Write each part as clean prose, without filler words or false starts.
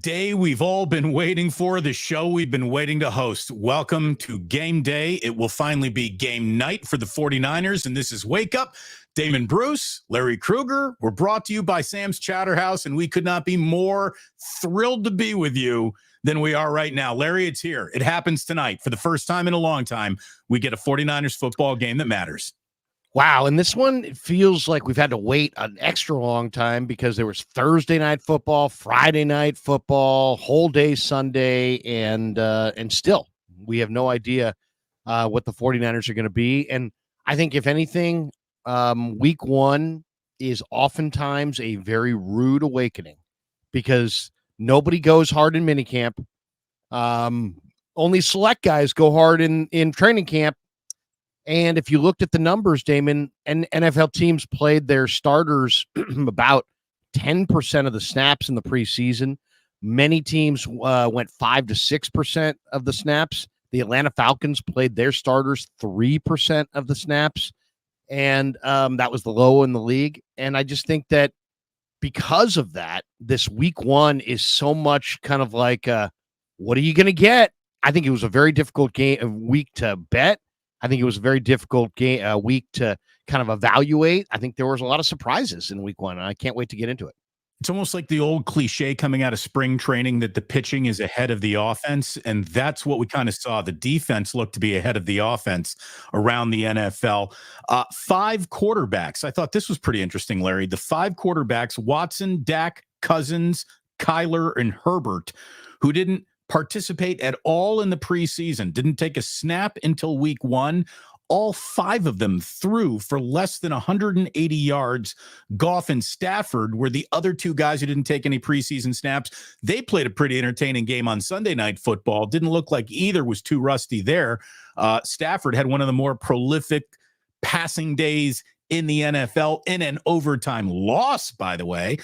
day we've all been waiting for, the show we've been waiting to host. Welcome to Game Day. It will finally be game night for the 49ers, and this is Wake Up. Damon Bruce, Larry Krueger. We're brought to you by Sam's Chowder House, and we could not be more thrilled to be with you than we are right now. Larry, it's here. It happens tonight. For the first time in a long time, we get a 49ers football game that matters. Wow, and this one, it feels like we've had to wait an extra long time because there was Thursday night football, Friday night football, whole day Sunday, and still we have no idea what the 49ers are going to be. And I think, if anything, week one is oftentimes a very rude awakening because nobody goes hard in minicamp. Only select guys go hard in training camp. And if you looked at the numbers, Damon, and NFL teams played their starters about 10% of the snaps in the preseason. Many teams went 5 to 6% of the snaps. The Atlanta Falcons played their starters 3% of the snaps. And that was the low in the league. And I just think that because of that, this week one is so much kind of like, what are you going to get? I think it was a very difficult week to bet. I think it was a very difficult week to kind of evaluate. I think there was a lot of surprises in week one, and I can't wait to get into it. It's almost like the old cliche coming out of spring training that the pitching is ahead of the offense, and that's what we kind of saw. The defense looked to be ahead of the offense around the NFL. 5 quarterbacks. I thought this was pretty interesting, Larry. The 5 quarterbacks, Watson, Dak, Cousins, Kyler, and Herbert, who didn't participate at all in the preseason, didn't take a snap until week one. All 5 of them threw for less than 180 yards. Goff and Stafford were the other 2 guys who didn't take any preseason snaps. They played a pretty entertaining game on Sunday Night Football. Didn't look like either was too rusty there. Stafford had one of the more prolific passing days in the NFL in an overtime loss, by the way.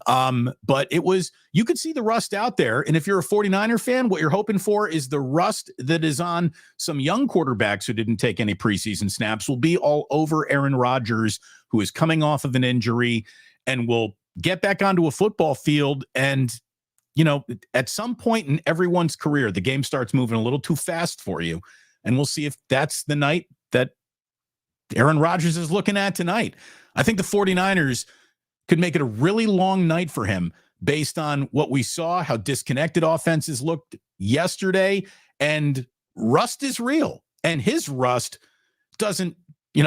But it was, you could see the rust out there. And if you're a 49er fan, what you're hoping for is the rust that is on some young quarterbacks who didn't take any preseason snaps will be all over Aaron Rodgers, who is coming off of an injury and will get back onto a football field. And, you know, at some point in everyone's career, the game starts moving a little too fast for you. And we'll see if that's the night that Aaron Rodgers is looking at tonight. I think the 49ers could make it a really long night for him based on what we saw, how disconnected offenses looked yesterday, and rust is real. And his rust doesn't,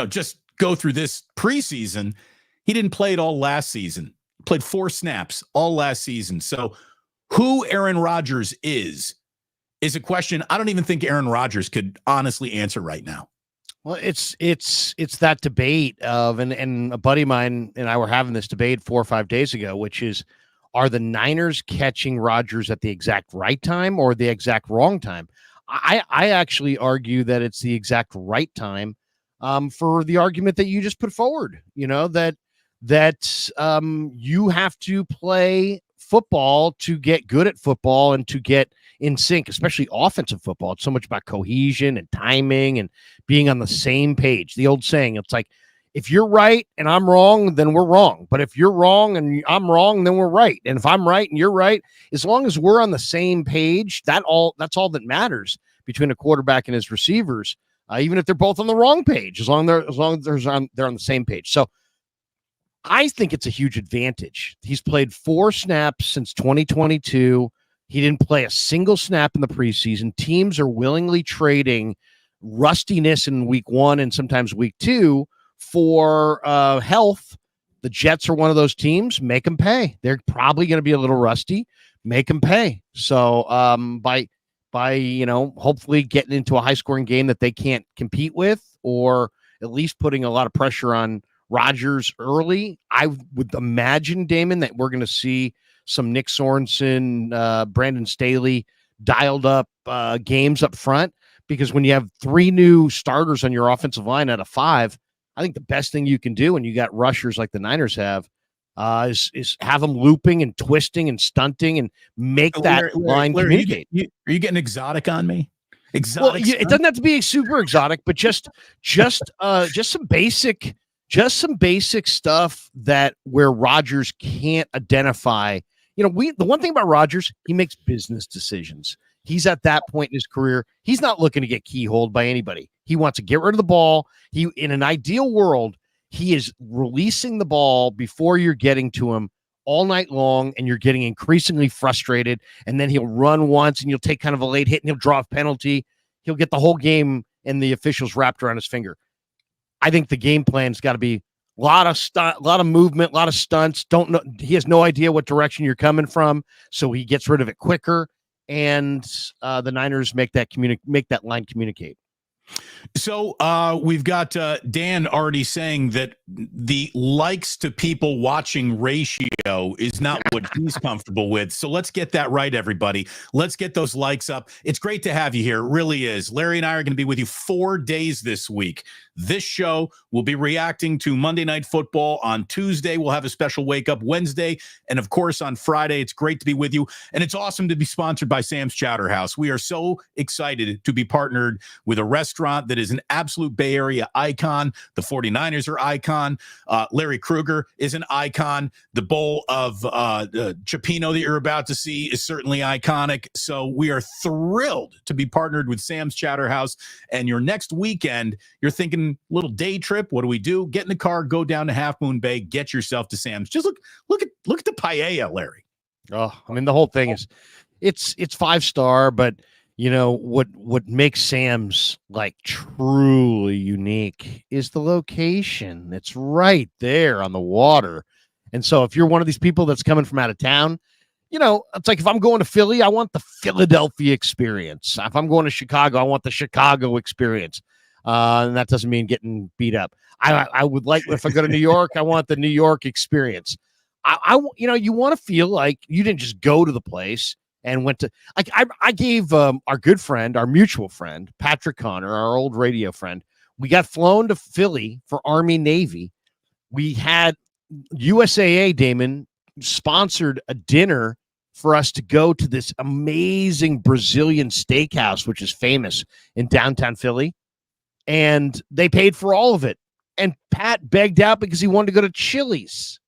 just go through this preseason. He didn't play it all last season. Played 4 snaps all last season. So who Aaron Rodgers is a question I don't even think Aaron Rodgers could honestly answer right now. Well, it's that debate of, and a buddy of mine and I were having this debate 4 or 5 days ago, which is, are the Niners catching Rodgers at the exact right time or the exact wrong time? I actually argue that it's the exact right time, for the argument that you just put forward. That you have to play football to get good at football and to get in sync, especially offensive football. It's so much about cohesion and timing and being on the same page. The old saying, it's like, if you're right and I'm wrong, then we're wrong. But if you're wrong and I'm wrong, then we're right. And if I'm right and you're right, as long as we're on the same page, that's all that matters between a quarterback and his receivers, even if they're both on the wrong page, as long as they're on the same page. So I think it's a huge advantage. He's played 4 snaps since 2022. He didn't play a single snap in the preseason. Teams are willingly trading rustiness in week 1 and sometimes week 2 for health. The Jets are one of those teams. Make them pay. They're probably going to be a little rusty. Make them pay. So by hopefully getting into a high-scoring game that they can't compete with, or at least putting a lot of pressure on Rodgers early, I would imagine, Damon, that we're going to see some Nick Sorensen, Brandon Staley dialed up games up front, because when you have 3 new starters on your offensive line out of 5, I think the best thing you can do when you got rushers like the Niners have is have them looping and twisting and stunting and make that line communicate. Are you getting exotic on me? Exotic. Well, it doesn't have to be super exotic, but just some basic stuff that where Rodgers can't identify the one thing about Rodgers, he makes business decisions. He's at that point in his career. He's not looking to get keyholed by anybody. He wants to get rid of the ball. In an ideal world, he is releasing the ball before you're getting to him all night long, and you're getting increasingly frustrated. And then he'll run once, and you'll take kind of a late hit, and he'll draw a penalty. He'll get the whole game and the officials wrapped around his finger. I think the game plan's got to be a lot of movement, a lot of stunts. He has no idea what direction you're coming from, so he gets rid of it quicker. And the Niners make that line communicate. So we've got Dan already saying that the likes to people watching ratio is not what he's comfortable with. So let's get that right, everybody. Let's get those likes up. It's great to have you here. It really is. Larry and I are going to be with you 4 days this week. This show will be reacting to Monday Night Football on Tuesday. We'll have a special wake up Wednesday. And of course, on Friday, it's great to be with you. And it's awesome to be sponsored by Sam's Chowder House. We are so excited to be partnered with a restaurant that is an absolute Bay Area icon. The 49ers are icon. Larry Krueger is an icon. The bowl of Cioppino that you're about to see is certainly iconic. So we are thrilled to be partnered with Sam's Chowder House. And your next weekend, you're thinking little day trip. What do we do? Get in the car, go down to Half Moon Bay, get yourself to Sam's. Just look at the paella, Larry. Oh, I mean, the whole thing is it's 5-star, but what makes Sam's like truly unique is the location. It's right there on the water. And so if you're one of these people that's coming from out of town, it's like if I'm going to Philly, I want the Philadelphia experience. If I'm going to Chicago, I want the Chicago experience. And that doesn't mean getting beat up. I would like, if I go to New York, I want the New York experience. You want to feel like you didn't just go to the place and went to, like, I gave our good friend, our mutual friend, Patrick Connor, our old radio friend, we got flown to Philly for Army Navy. We had USAA, Damon, sponsored a dinner for us to go to this amazing Brazilian steakhouse, which is famous in downtown Philly. And they paid for all of it. And Pat begged out because he wanted to go to Chili's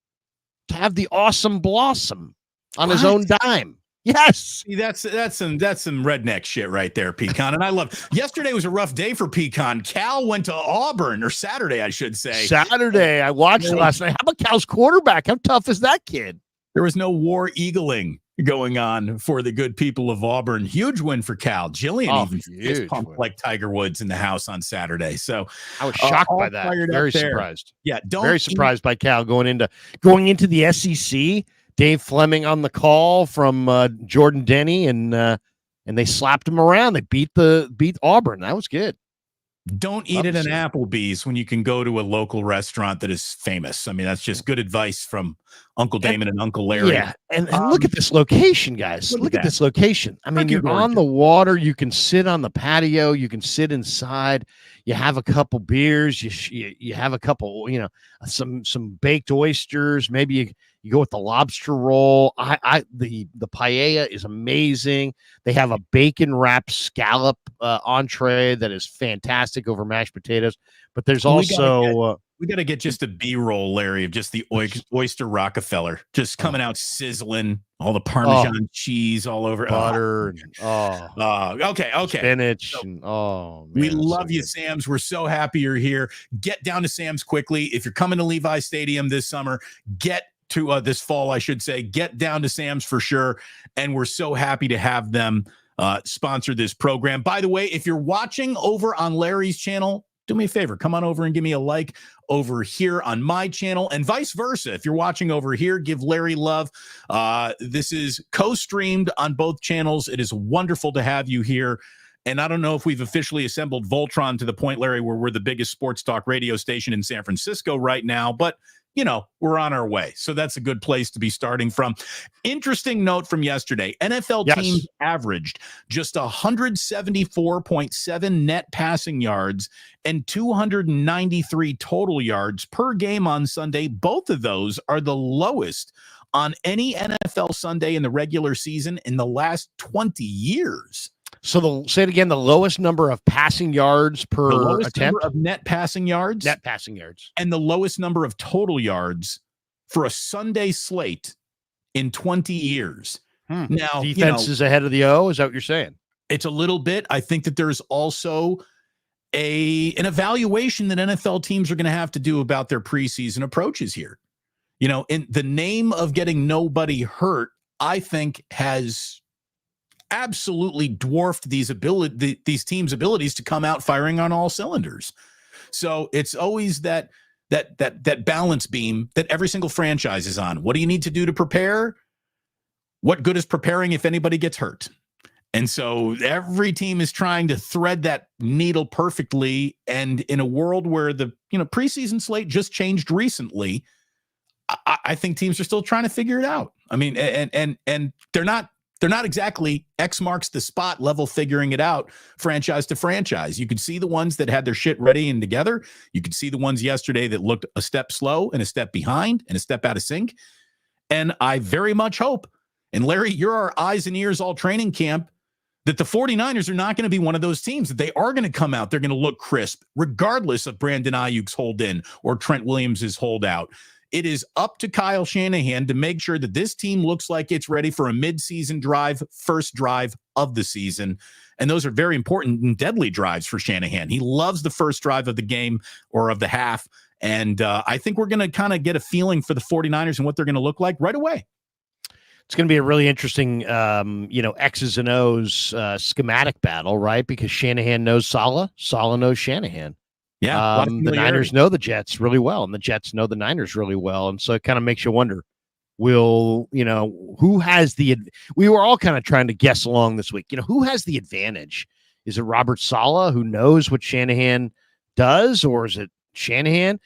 to have the awesome blossom on his own dime. Yes. See, that's some redneck shit right there, Pecan. And I love, yesterday was a rough day for Pecan. Cal went to Auburn, or Saturday, I should say. Saturday. I watched it last night. How about Cal's quarterback? How tough is that kid? There was no war eagling going on for the good people of Auburn. Huge win for Cal. Jillian even fist pumped like Tiger Woods in the house on Saturday. So I was shocked by that. Very surprised. Yeah, very surprised by Cal going into the SEC. Dave Fleming on the call from Jordan Denny, and they slapped him around. They beat Auburn. That was good. Don't eat at an Applebee's when you can go to a local restaurant that is famous. I mean, that's just good advice from Uncle Damon and Uncle Larry. Yeah, and look at this location, guys. Look at this location. I mean, you're on the water. You can sit on the patio. You can sit inside. You have a couple beers. You have a couple, some baked oysters. Maybe you go with the lobster roll. The paella is amazing. They have a bacon wrapped scallop entree that is fantastic over mashed potatoes. But there's also we got to get just a B-roll, Larry, of just the oyster Rockefeller just coming out sizzling, all the Parmesan cheese all over butter. Okay. Spinach. So, man, we love you, Sam's. We're so happy you're here. Get down to Sam's quickly. If you're coming to Levi Stadium this summer, get to this fall, I should say, get down to Sam's for sure. And we're so happy to have them sponsor this program. By the way, if you're watching over on Larry's channel, do me a favor, come on over and give me a like over here on my channel, and vice versa. If you're watching over here, give Larry love. This is co-streamed on both channels. It is wonderful to have you here. And I don't know if we've officially assembled Voltron to the point, Larry, where we're the biggest sports talk radio station in San Francisco right now, but we're on our way. So that's a good place to be starting from. Interesting note from yesterday. NFL teams averaged just 174.7 net passing yards and 293 total yards per game on Sunday. Both of those are the lowest on any NFL Sunday in the regular season in the last 20 years. So say it again, the lowest number of passing yards per attempt? Number of net passing yards. Net passing yards. And the lowest number of total yards for a Sunday slate in 20 years. Now, Defense is ahead of the O. Is that what you're saying? it's a little bit. I think that there's also an evaluation that NFL teams are going to have to do about their preseason approaches here. In the name of getting nobody hurt, I think has absolutely dwarfed these teams' abilities to come out firing on all cylinders. So it's always that balance beam that every single franchise is on. What do you need to do to prepare? What good is preparing if anybody gets hurt? And so every team is trying to thread that needle perfectly. And in a world where the preseason slate just changed recently, I think teams are still trying to figure it out. I mean, and they're not exactly X marks the spot level figuring it out franchise to franchise. You could see the ones that had their shit ready and together. You could see the ones yesterday that looked a step slow and a step behind and a step out of sync. And I very much hope, and Larry, you're our eyes and ears all training camp, that the 49ers are not going to be one of those teams, that they are going to come out. They're going to look crisp, regardless of Brandon Ayuk's hold in or Trent Williams' holdout. It is up to Kyle Shanahan to make sure that this team looks like it's ready for a midseason drive, first drive of the season. And those are very important and deadly drives for Shanahan. He loves the first drive of the game or of the half. And I think we're going to kind of get a feeling for the 49ers and what they're going to look like right away. It's going to be a really interesting, X's and O's schematic battle, right? Because Shanahan knows Saleh. Saleh knows Shanahan. Yeah, the Niners know the Jets really well, and the Jets know the Niners really well. And so it kind of makes you wonder, who has we were all kind of trying to guess along this week, who has the advantage? Is it Robert Saleh, who knows what Shanahan does, or is it Shanahan?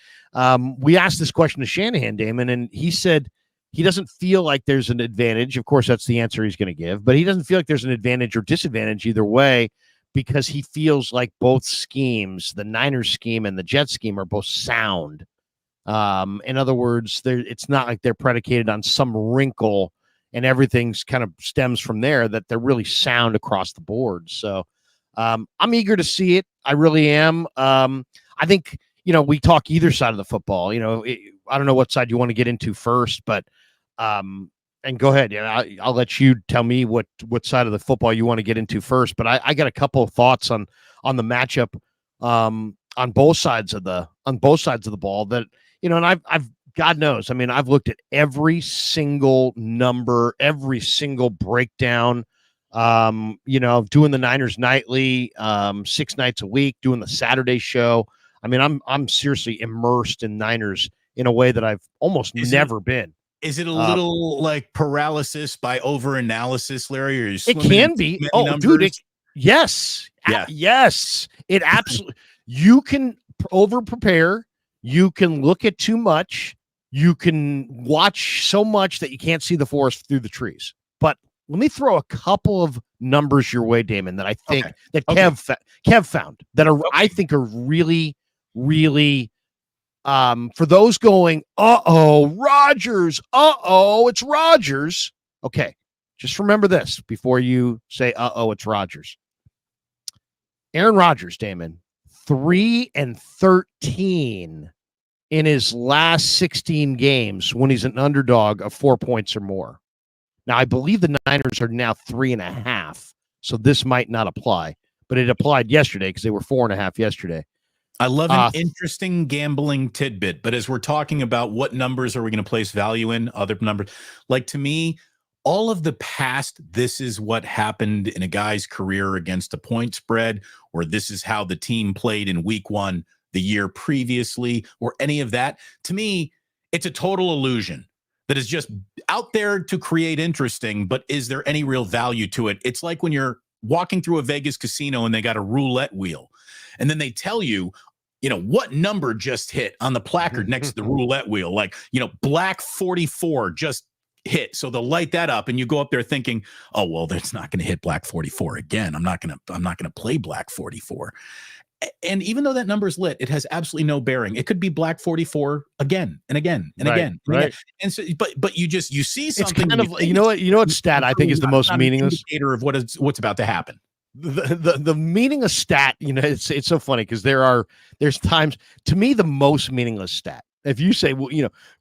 We asked this question to Shanahan, Damon, and he said he doesn't feel like there's an advantage. Of course, that's the answer he's going to give, but he doesn't feel like there's an advantage or disadvantage either way, because he feels like both schemes, the Niners scheme and the Jets scheme, are both sound. In other words, it's not like they're predicated on some wrinkle and everything's kind of stems from there, that they're really sound across the board. So I'm eager to see it. I really am. I think, we talk either side of the football. I don't know what side you want to get into first, but and go ahead. Yeah, I'll let you tell me what side of the football you want to get into first. But I got a couple of thoughts on the matchup on both sides of the ball that, and I've God knows, I mean, I've looked at every single number, every single breakdown, doing the Niners nightly, 6 nights a week, doing the Saturday show. I mean, I'm seriously immersed in Niners in a way that I've almost never been. Is it a little like paralysis by overanalysis, Larry? Or it can be. Oh, numbers? Dude, yes. Yeah. Yes. It absolutely. You can over prepare. You can look at too much. You can watch so much that you can't see the forest through the trees. But let me throw a couple of numbers your way, Damon, that I think that Kev found that are I think are really, really. For those going, Rodgers, it's Rodgers. Okay, just remember this before you say, it's Rodgers. Aaron Rodgers, Damon, 3-13 in his last 16 games when he's an underdog of 4 points or more. Now, I believe the Niners are now 3.5, so this might not apply, but it applied yesterday because they were 4.5 yesterday. I love an interesting gambling tidbit, but as we're talking about what numbers are we going to place value in, other numbers, like to me, all of the past, this is what happened in a guy's career against a point spread, or this is how the team played in week 1 the year previously, or any of that. To me, it's a total illusion that is just out there to create interesting, but is there any real value to it? It's like when you're walking through a Vegas casino and they got a roulette wheel. And then they tell you, what number just hit on the placard next to the roulette wheel, like, black 44 just hit. So they'll light that up and you go up there thinking, oh, well, that's not going to hit black 44 again. I'm not going to play black 44. And even though that number is lit, it has absolutely no bearing. It could be black 44 again and again and again. Right. Again. And so, but you see something. It's kind of, what stat I think is the most meaningless indicator of what's about to happen. The meaningless stat, it's so funny because there's times, to me, the most meaningless stat if you say, well,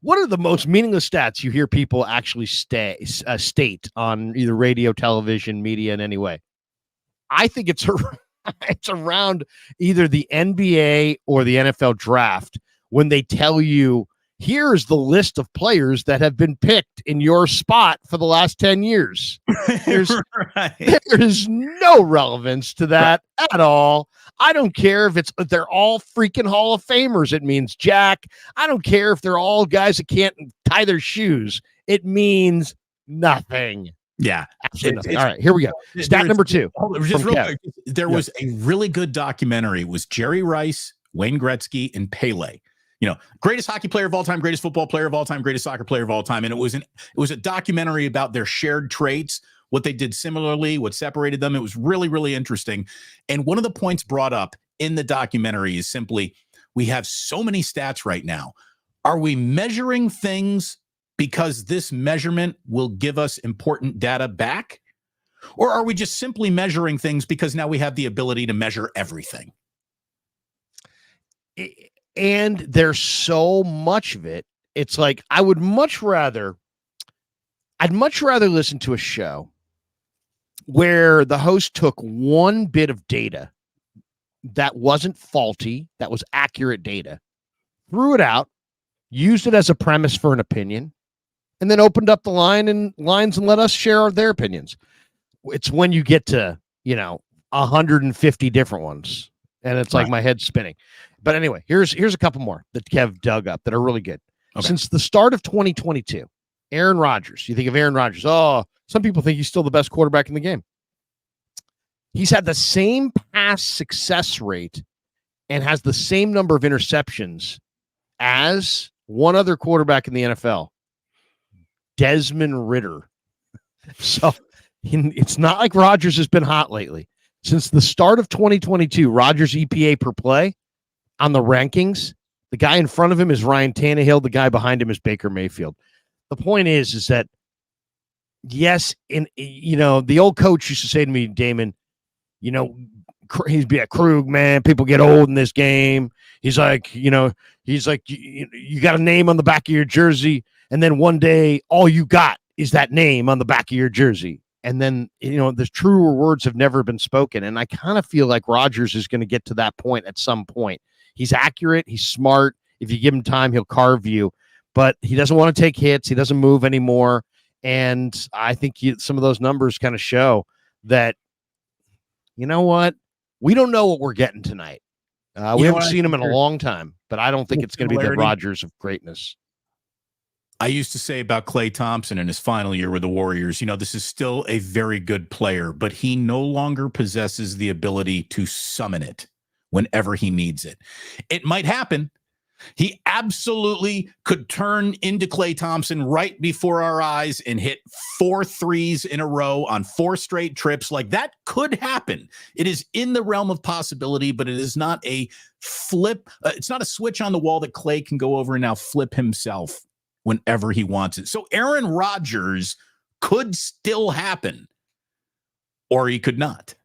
what are the most meaningless stats you hear people actually state on either radio, television, media in any way? I think it's it's around either the NBA or the NFL draft when they tell you, here's the list of players that have been picked in your spot for the last 10 years. There's no relevance to that at all. I don't care if they're all freaking Hall of Famers. It means jack. I don't care if they're all guys that can't tie their shoes. It means nothing. Yeah. Absolutely nothing. All right, here we go. Stat number 2. Just real quick, there was a really good documentary. It was Jerry Rice, Wayne Gretzky, and Pele. Greatest hockey player of all time, greatest football player of all time, greatest soccer player of all time. And it was a documentary about their shared traits, what they did similarly, what separated them. It was really, really interesting. And one of the points brought up in the documentary is simply, we have so many stats right now. Are we measuring things because this measurement will give us important data back? Or are we just simply measuring things because now we have the ability to measure everything? And there's so much of it. It's like, I'd much rather listen to a show where the host took one bit of data that wasn't faulty, that was accurate data, threw it out, used it as a premise for an opinion, and then opened up the lines and let us share their opinions. It's when you get to, 150 different ones, and it's like my head's spinning. But anyway, here's a couple more that Kev dug up that are really good. Okay. Since the start of 2022, Aaron Rodgers, you think of Aaron Rodgers, some people think he's still the best quarterback in the game. He's had the same pass success rate and has the same number of interceptions as one other quarterback in the NFL, Desmond Ridder. So it's not like Rodgers has been hot lately. Since the start of 2022, Rodgers' EPA per play on the rankings, the guy in front of him is Ryan Tannehill. The guy behind him is Baker Mayfield. The point is that, yes, the old coach used to say to me, Damon, he'd be a Krug, man. People get old in this game. He's like, you got a name on the back of your jersey, and then one day all you got is that name on the back of your jersey. And then, the truer words have never been spoken. And I kind of feel like Rodgers is going to get to that point at some point. He's accurate. He's smart. If you give him time, he'll carve you. But he doesn't want to take hits. He doesn't move anymore. And I think some of those numbers kind of show that, you know what? We don't know what we're getting tonight. We haven't seen him in a long time. But I don't think it's going to be the Rodgers of greatness. I used to say about Klay Thompson in his final year with the Warriors, this is still a very good player, but he no longer possesses the ability to summon it whenever he needs it. It might happen. He absolutely could turn into Klay Thompson right before our eyes and hit 4 threes in a row on 4 straight trips. Like, that could happen. It is in the realm of possibility, but it is not a flip. It's not a switch on the wall that Klay can go over and now flip himself whenever he wants it. So Aaron Rodgers could still happen, or he could not.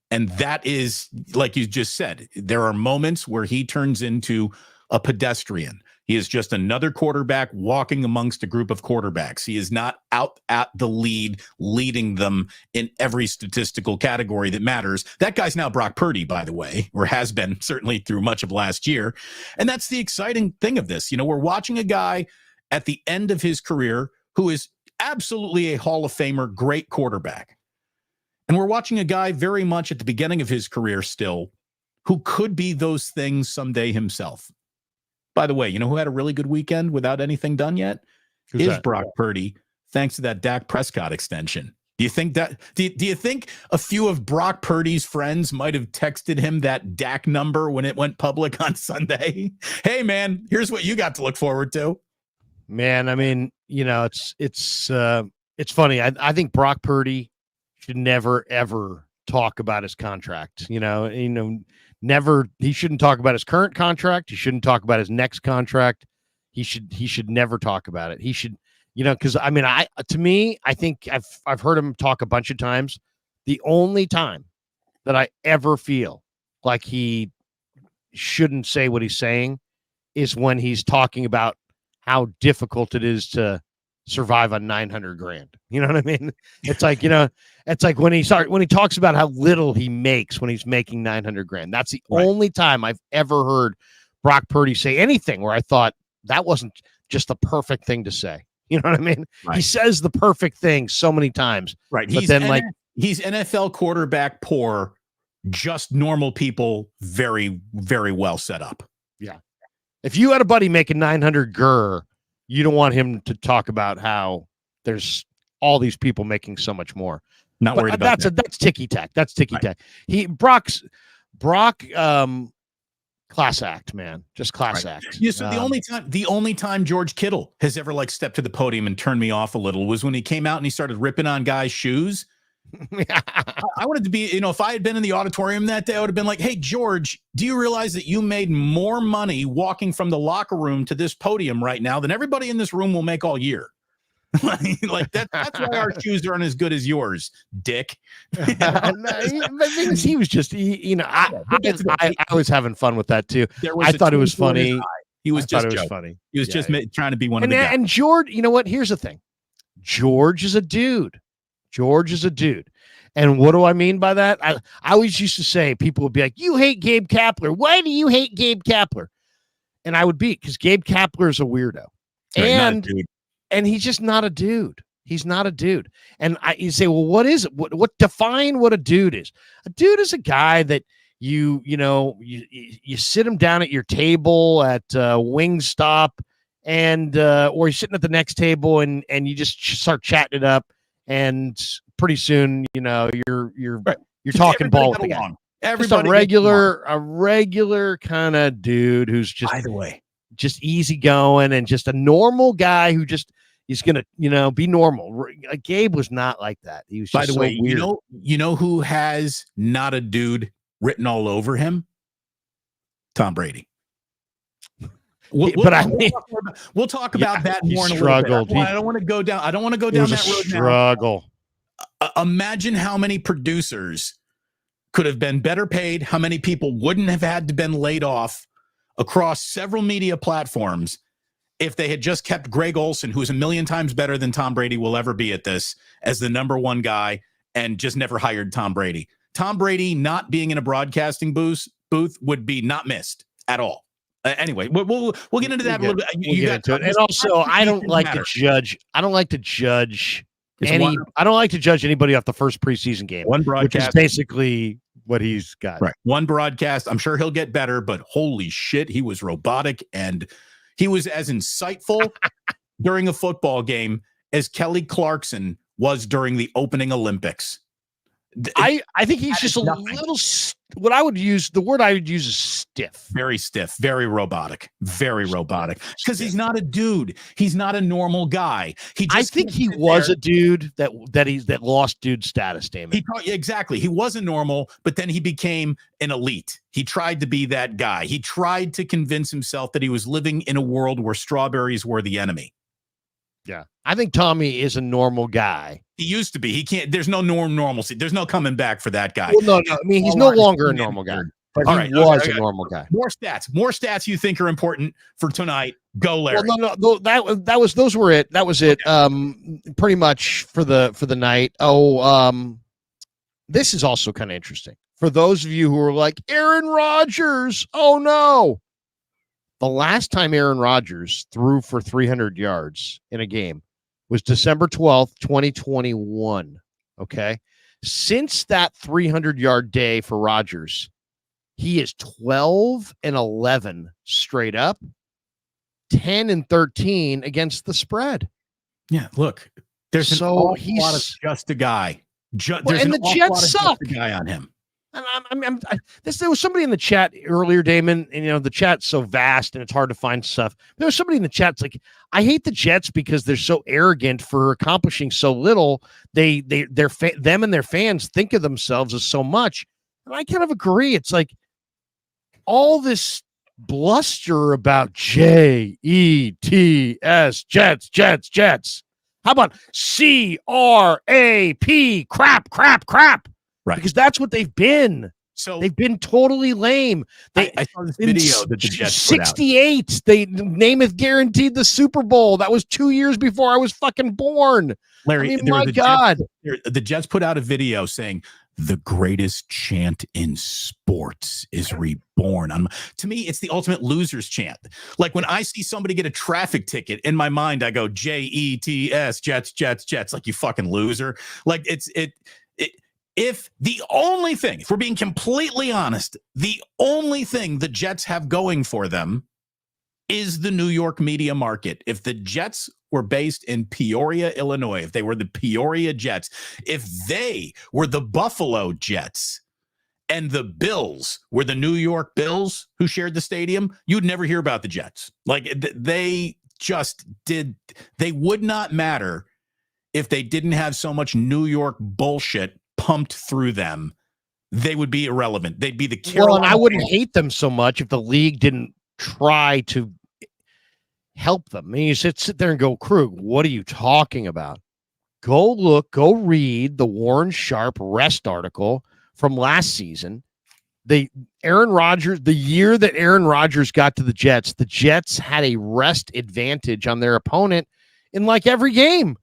And that is, like you just said, there are moments where he turns into a pedestrian. He is just another quarterback walking amongst a group of quarterbacks. He is not out at the lead, leading them in every statistical category that matters. That guy's now Brock Purdy, by the way, or has been certainly through much of last year. And that's the exciting thing of this. We're watching a guy at the end of his career who is absolutely a Hall of Famer, great quarterback. And we're watching a guy very much at the beginning of his career still who could be those things someday himself. By the way, who had a really good weekend without anything done yet? Who's that? Brock Purdy, thanks to that Dak Prescott extension. Do you think that? Do you think a few of Brock Purdy's friends might have texted him that Dak number when it went public on Sunday? Hey, man, here's what you got to look forward to. Man, I mean, it's funny. I think Brock Purdy should never ever talk about his contract. Never. He shouldn't talk about his current contract. He shouldn't talk about his next contract. He should never talk about it. He should, because I think I've heard him talk a bunch of times. The only time that I ever feel like he shouldn't say what he's saying is when he's talking about how difficult it is to survive on 900 grand. You know what I mean? It's like, it's like when he talks about how little he makes when he's making 900 grand. That's the only time I've ever heard Brock Purdy say anything where I thought that wasn't just the perfect thing to say. You know what I mean? Right. He says the perfect thing so many times. Right. But he's NFL quarterback poor, just normal people, very, very well set up. Yeah. If you had a buddy making 900 you don't want him to talk about how there's all these people making so much more. Not worried about that. That's ticky tack. That's ticky tack. Brock class act, man. Just class act. Yeah, so the only time George Kittle has ever like stepped to the podium and turned me off a little was when he came out and he started ripping on guys' shoes. I wanted to be, if I had been in the auditorium that day, I would have been like, hey, George, do you realize that you made more money walking from the locker room to this podium right now than everybody in this room will make all year? Like that's why our shoes aren't as good as yours, dick. He was just, I was having fun with that too. I thought it was funny. He was just funny. He was just trying to be one of the guys. And George, you know what? Here's the thing. George is a dude. And what do I mean by that? I always used to say, people would be like, you hate Gabe Kapler. Why do you hate Gabe Kapler? And I would be, because Gabe Kapler is a weirdo. And he's just not a dude. He's not a dude. And you say, well, what is it? What define what a dude is? A dude is a guy that you sit him down at your table at Wingstop and or you're sitting at the next table and you just start chatting it up. And pretty soon, you're talking ball with the guy. Everybody a regular kind of dude who's just, by the way, just easygoing and just a normal guy who just is gonna, be normal. Gabe was not like that. He was just, by the way, weird. You know who has not a dude written all over him? Tom Brady. We'll talk about that more in a little bit. I don't want to go down. I don't want to go down that road. Struggle. Imagine how many producers could have been better paid. How many people wouldn't have had to been laid off across several media platforms if they had just kept Greg Olson, who's a million times better than Tom Brady will ever be at this, as the number one guy, and just never hired Tom Brady. Tom Brady not being in a broadcasting booth would be not missed at all. Anyway, we'll get into that a little bit. You get into it. And also, I don't like to judge. I don't like to judge anybody off the first preseason game. One broadcast, which is basically what he's got. Right. One broadcast. I'm sure he'll get better, but holy shit, he was robotic and he was as insightful during a football game as Kelly Clarkson was during the opening Olympics. I think he's just a little. The word I would use is stiff. Very stiff. Very robotic. Very robotic. Because he's not a dude. He's not a normal guy. I think he was a dude that lost dude status. Damon. Exactly. He wasn't normal, but then he became an elite. He tried to be that guy. He tried to convince himself that he was living in a world where strawberries were the enemy. Yeah, I think Tommy is a normal guy. He used to be. He can't. There's no normalcy. There's no coming back for that guy. Well, no. I mean, he's no longer a normal guy. But he was a normal guy. More stats you think are important for tonight. Go, Larry. Well, no. Those were it. That was it. Okay. Pretty much for the night. This is also kind of interesting for those of you who are like Aaron Rodgers. Oh no. The last time Aaron Rodgers threw for 300 yards in a game was December 12th, 2021. Okay. Since that 300-yard day for Rodgers, he is 12-11 straight up, 10-13 against the spread. Yeah. Look, there's an awful lot of just a guy. And the Jets suck. Just a guy on him. There was somebody in the chat earlier, Damon, and the chat's so vast and it's hard to find stuff. There was somebody in the chat like, I hate the Jets because they're so arrogant for accomplishing so little. Them and their fans think of themselves as so much. And I kind of agree. It's like all this bluster about Jets, Jets. How about CRAP, crap? Right. Because that's what they've been. So They've been totally lame. I saw this video that the Jets put out. 68, they Namath guaranteed the Super Bowl. That was 2 years before I was fucking born. Larry, I mean, my God. The Jets put out a video saying the greatest chant in sports is reborn. To me, it's the ultimate loser's chant. Like when I see somebody get a traffic ticket, in my mind, I go Jets, Jets, Jets, Jets. Like, you fucking loser. Like if we're being completely honest, the only thing the Jets have going for them is the New York media market. If the Jets were based in Peoria, Illinois, if they were the Peoria Jets, if they were the Buffalo Jets, and the Bills were the New York Bills who shared the stadium, you'd never hear about the Jets. Like, they would not matter if they didn't have so much New York bullshit pumped through them. They would be irrelevant. They'd be the Carolina. Well, and I wouldn't hate them so much if the league didn't try to help them. I mean, you sit there and go, Krug, what are you talking about? Go read the Warren Sharp rest article from last season. Aaron Rodgers, the year that Aaron Rodgers got to the Jets had a rest advantage on their opponent in like every game.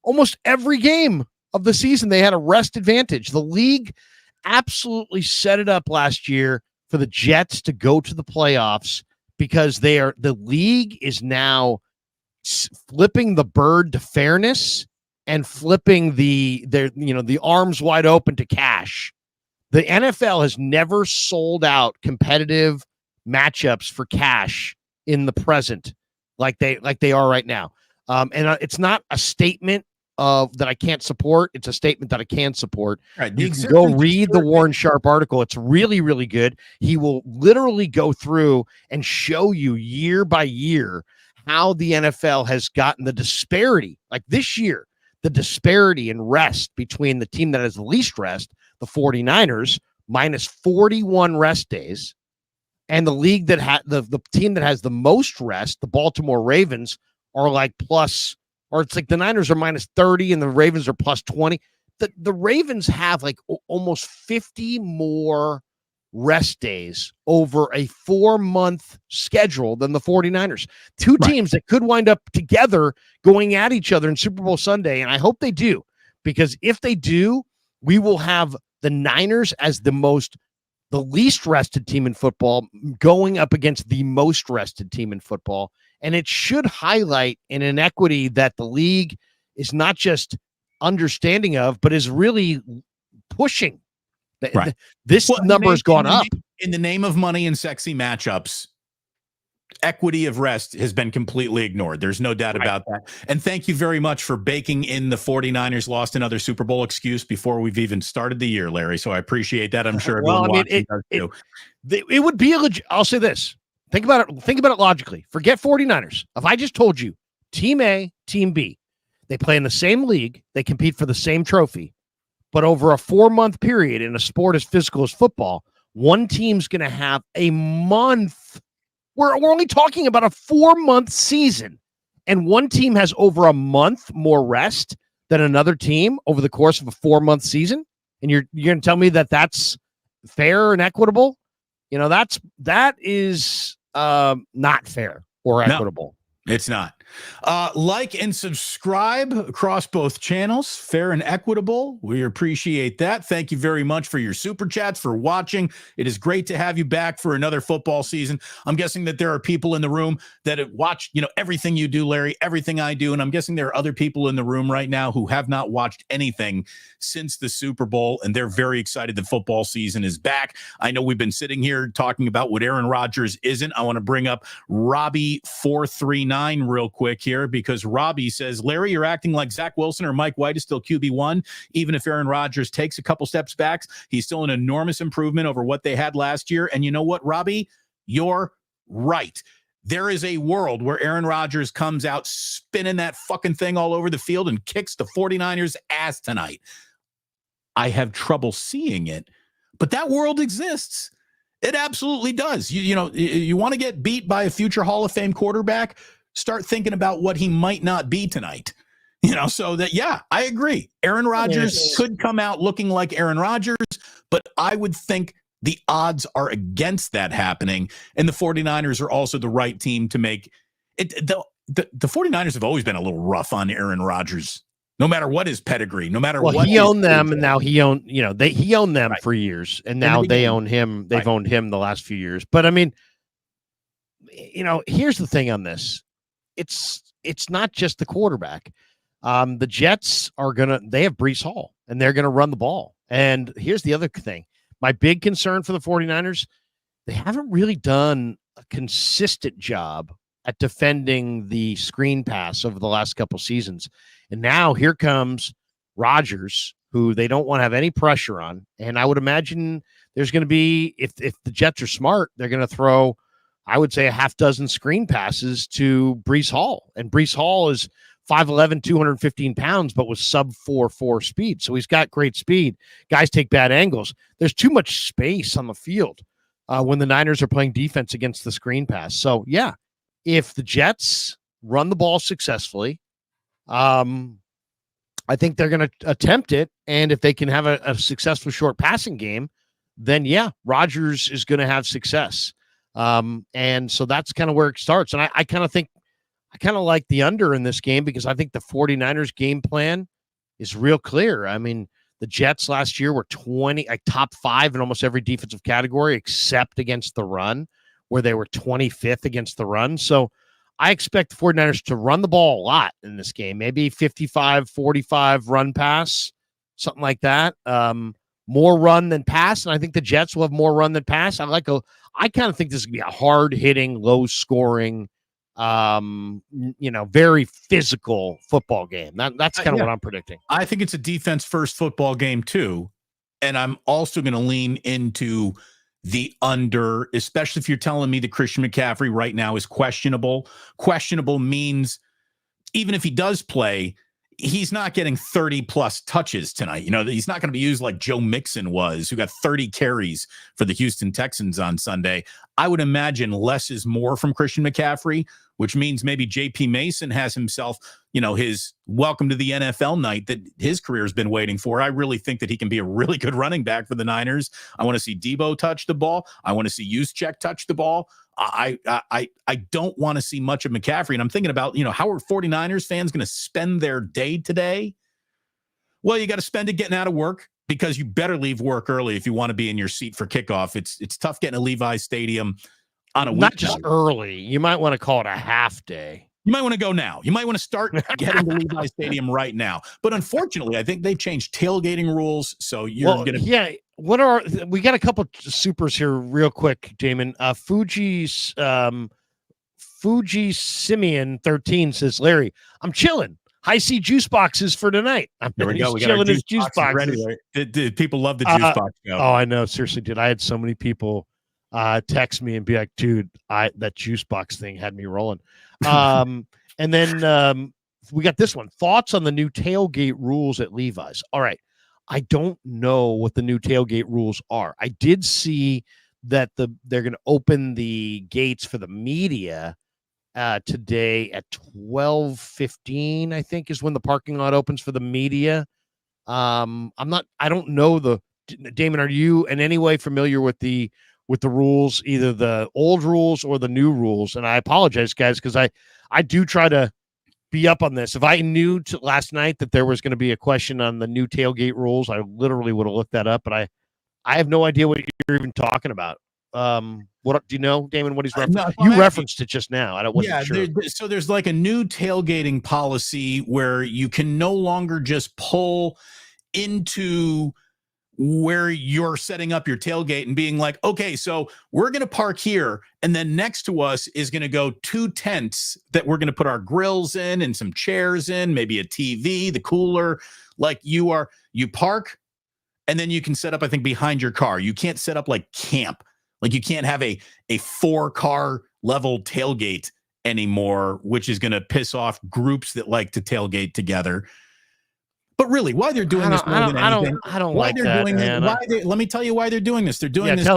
Almost every game of the season, they had a rest advantage. The league absolutely set it up last year for the Jets to go to the playoffs because the league is now flipping the bird to fairness and flipping the arms wide open to cash. The NFL has never sold out competitive matchups for cash in the present like they are right now. And it's not a statement of that I can't support. It's a statement that I can support. Right, you can go read the Warren Sharp article. It's really, really good. He will literally go through and show you year by year how the NFL has gotten the disparity. Like this year, the disparity in rest between the team that has the least rest, the 49ers, minus 41 rest days, and the league that had the team that has the most rest, the Baltimore Ravens, are like plus, or it's like the Niners are minus 30 and the Ravens are plus 20. The Ravens have like almost 50 more rest days over a 4-month schedule than the 49ers. Two teams that could wind up together going at each other in Super Bowl Sunday. And I hope they do, because if they do, we will have the Niners as the least rested team in football going up against the most rested team in football. And it should highlight an inequity that the league is not just understanding of, but is really pushing. Right. This number has gone up. In the name of money and sexy matchups, equity of rest has been completely ignored. There's no doubt about that. And thank you very much for baking in the 49ers lost another Super Bowl excuse before we've even started the year, Larry. So I appreciate that. I'm sure everyone watching does too. It would be I'll say this. Think about it logically. Forget 49ers. If I just told you team A, team B, they play in the same league, they compete for the same trophy, but over a 4-month period in a sport as physical as football, one team's going to have a month. We're only talking about a 4-month season, and one team has over a month more rest than another team over the course of a 4-month season. And you're going to tell me that that's fair and equitable? You know, that is not fair or equitable. No, it's not. Like and subscribe across both channels, fair and equitable. We appreciate that. Thank you very much for your super chats, for watching. It is great to have you back for another football season. I'm guessing that there are people in the room that have watched, everything you do, Larry, everything I do. And I'm guessing there are other people in the room right now who have not watched anything since the Super Bowl, and they're very excited that football season is back. I know we've been sitting here talking about what Aaron Rodgers isn't. I want to bring up Robbie439 real quick here, because Robbie says, Larry, you're acting like Zach Wilson or Mike White is still QB1. Even if Aaron Rodgers takes a couple steps back, he's still an enormous improvement over what they had last year. And you know what, Robbie? You're right. There is a world where Aaron Rodgers comes out spinning that fucking thing all over the field and kicks the 49ers' ass tonight. I have trouble seeing it, but that world exists. It absolutely does. You want to get beat by a future Hall of Fame quarterback? Start thinking about what he might not be tonight. So that, I agree. Aaron Rodgers could come out looking like Aaron Rodgers, but I would think the odds are against that happening. And the 49ers are also the right team to make it. The 49ers have always been a little rough on Aaron Rodgers, no matter what his pedigree, no matter what. He owned them, and now he owned, he owned them Right. for years, and now they own him. They've owned him the last few years. But I mean, here's the thing on this. It's not just the quarterback. The Jets they have Breece Hall, and they're going to run the ball. And here's the other thing. My big concern for the 49ers, they haven't really done a consistent job at defending the screen pass over the last couple seasons. And now here comes Rodgers, who they don't want to have any pressure on. And I would imagine there's going to be, if the Jets are smart, they're going to throw, I would say, a half dozen screen passes to Breece Hall. And Breece Hall is 5'11", 215 pounds, but with sub 4.4 speed. So he's got great speed. Guys take bad angles. There's too much space on the field when the Niners are playing defense against the screen pass. So, yeah, if the Jets run the ball successfully, I think they're going to attempt it. And if they can have a successful short passing game, then, yeah, Rodgers is going to have success. And so that's kind of where it starts. And I kind of think, I kind of like the under in this game because I think the 49ers game plan is real clear. I mean, the Jets last year were top 5 in almost every defensive category except against the run, where they were 25th against the run. So I expect the 49ers to run the ball a lot in this game, maybe 55-45 run pass, something like that. More run than pass, and I think the Jets will have more run than pass. I kind of think this is going to be a hard-hitting, low-scoring, very physical football game. That's kind of what I'm predicting. I think it's a defense first football game too. And I'm also going to lean into the under, especially if you're telling me that Christian McCaffrey right now is questionable. Questionable means even if he does play, he's not getting 30 plus touches tonight. He's not going to be used like Joe Mixon was, who got 30 carries for the Houston Texans on Sunday. I would imagine less is more from Christian McCaffrey, which means maybe JP Mason has himself, his welcome to the NFL night that his career has been waiting for. I really think that he can be a really good running back for the Niners. I want to see Debo touch the ball. I want to see Juszczyk touch the ball. I don't want to see much of McCaffrey. And I'm thinking about, how are 49ers fans going to spend their day today? Well, you got to spend it getting out of work, because you better leave work early if you want to be in your seat for kickoff. It's tough getting to Levi's Stadium on a weekend. Not just early. You might want to call it a half day. You might want to go now. You might want to start getting to Levi's Stadium right now. But unfortunately, I think they've changed tailgating rules. So you're going to... Yeah. We got a couple supers here real quick, Damon. Fuji Simeon 13 says, Larry, I'm chilling. High C juice boxes for tonight. There we go. We got chilling his juice boxes. Did people love the juice box? Oh, I know. Seriously, dude. I had so many people text me and be like, dude, that juice box thing had me rolling. And then we got this one. Thoughts on the new tailgate rules at Levi's. All right. I don't know what the new tailgate rules are. I did see that they're going to open the gates for the media today at 12:15, I think, is when the parking lot opens for the media. I don't know Damon, are you in any way familiar with the rules, either the old rules or the new rules? And I apologize, guys, because I do try to be up on this. If I knew last night that there was going to be a question on the new tailgate rules, I literally would have looked that up, but I have no idea what you're even talking about. What do you know, Damon, what he's referencing? You referenced it just now. I wasn't sure. So there's like a new tailgating policy where you can no longer just pull into where you're setting up your tailgate and being like, okay, so we're going to park here, and then next to us is going to go 2 tents that we're going to put our grills in and some chairs in, maybe a TV, the cooler. Like you park, and then you can set up, I think, behind your car. You can't set up like camp. Like you can't have a 4-car level tailgate anymore, which is going to piss off groups that like to tailgate together. But really, why they're doing this more than anything? I don't like that, man. Let me tell you why they're doing this. They're doing this.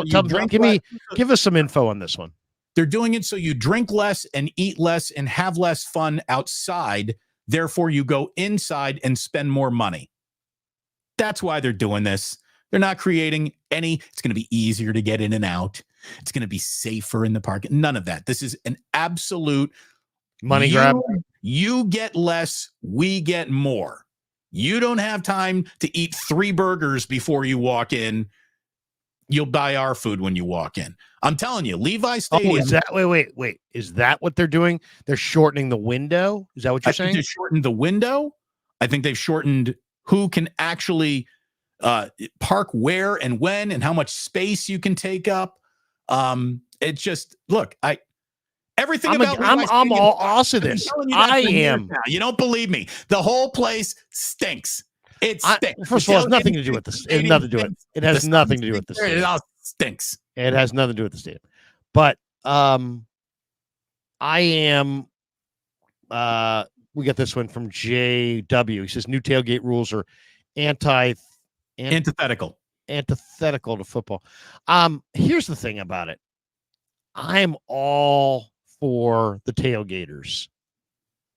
Give us some info on this one. They're doing it so you drink less and eat less and have less fun outside. Therefore, you go inside and spend more money. That's why they're doing this. They're not creating any. It's going to be easier to get in and out. It's going to be safer in the park. None of that. This is an absolute money grab. You get less, we get more. You don't have time to eat 3 burgers before you walk in. You'll buy our food when you walk in. I'm telling you, Levi Stadium. Oh, is that wait? Is that what they're doing? They're shortening the window. Is that what you're saying? They've shortened the window. I think they've shortened who can actually park where and when and how much space you can take up. It's just everything about I'm all also this. I am. You don't believe me. The whole place stinks. It stinks. First of all, it has nothing to do with this. It has nothing to do with it. It has nothing to do with this. It all stinks. It has nothing to do with the stadium. But I am we got this one from JW. He says new tailgate rules are antithetical to football. Here's the thing about it. I'm all for the tailgaters.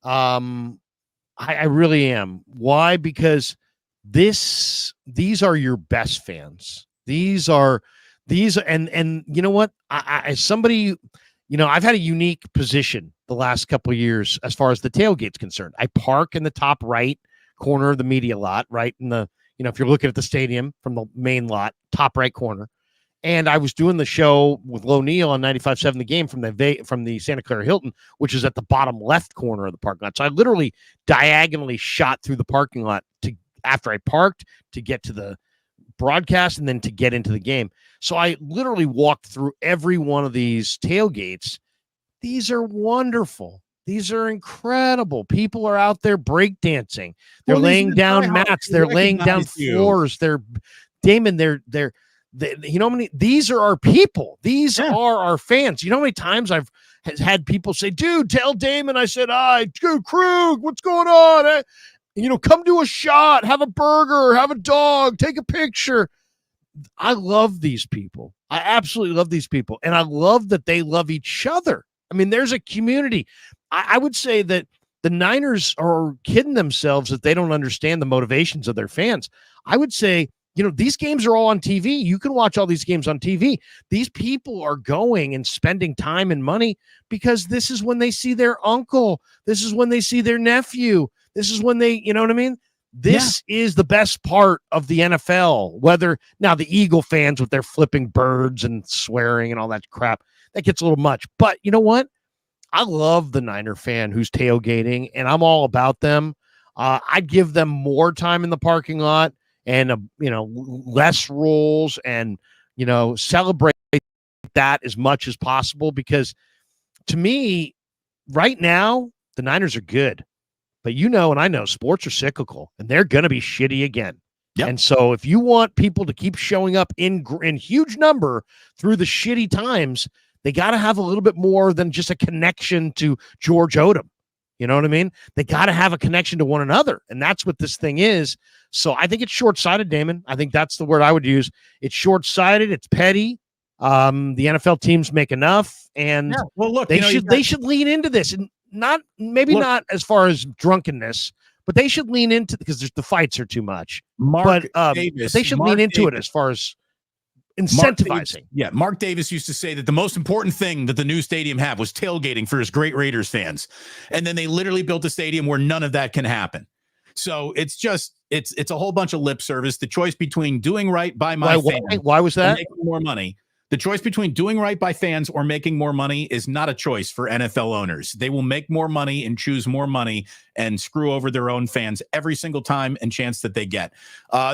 I really am. Why? Because these are your best fans. These and you know what? As somebody, I've had a unique position the last couple of years as far as the tailgate's concerned. I park in the top right corner of the media lot, right in the, if you're looking at the stadium from the main lot, top right corner. And I was doing the show with Low Neal on 95.7 The Game from the Santa Clara Hilton, which is at the bottom left corner of the parking lot. So I literally diagonally shot through the parking lot after I parked to get to the broadcast and then to get into the game. So I literally walked through every one of these tailgates. These are wonderful. They're incredible. People are out there breakdancing. They're laying down mats. They're laying down floors. These are our people. These are our fans. You know how many times I've had people say, dude, tell Damon. I said, Krug, what's going on? Come do a shot, have a burger, have a dog, take a picture. I love these people. I absolutely love these people. And I love that they love each other. I mean, there's a community. I would say that the Niners are kidding themselves that they don't understand the motivations of their fans. I would say, these games are all on TV. You can watch all these games on TV. These people are going and spending time and money because this is when they see their uncle. This is when they see their nephew. This is when they, you know what I mean? This is the best part of the NFL. Now the Eagle fans with their flipping birds and swearing and all that crap, that gets a little much. But you know what? I love the Niner fan who's tailgating, and I'm all about them. I'd give them more time in the parking lot and, less rules and, celebrate that as much as possible because to me, right now, the Niners are good. But and I know sports are cyclical, and they're going to be shitty again. Yep. And so if you want people to keep showing up in huge number through the shitty times, they got to have a little bit more than just a connection to George Odom. You know what I mean? They got to have a connection to one another. And that's what this thing is. So I think it's short-sighted, Damon. I think that's the word I would use. It's short-sighted. It's petty. The NFL teams make enough. And they should lean into this. And not as far as drunkenness, but they should lean into because the fights are too much. But they should lean into it as far as incentivizing. Mark Davis used to say that the most important thing that the new stadium had was tailgating for his great Raiders fans. And then they literally built a stadium where none of that can happen. So it's a whole bunch of lip service. The choice between doing right by my fans. Why was that? Making more money. The choice between doing right by fans or making more money is not a choice for NFL owners. They will make more money and choose more money and screw over their own fans every single time and chance that they get.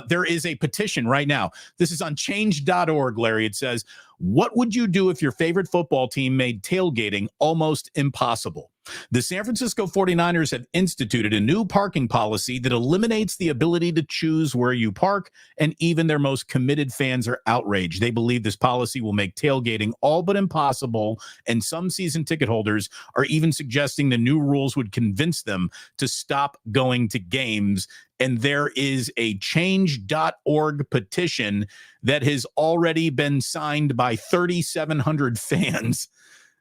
There is a petition right now. This is on change.org, Larry. It says, what would you do if your favorite football team made tailgating almost impossible? The San Francisco 49ers have instituted a new parking policy that eliminates the ability to choose where you park, and even their most committed fans are outraged. They believe this policy will make tailgating all but impossible, and some season ticket holders are even suggesting the new rules would convince them to stop going to games. And there is a change.org petition that has already been signed by 3,700 fans.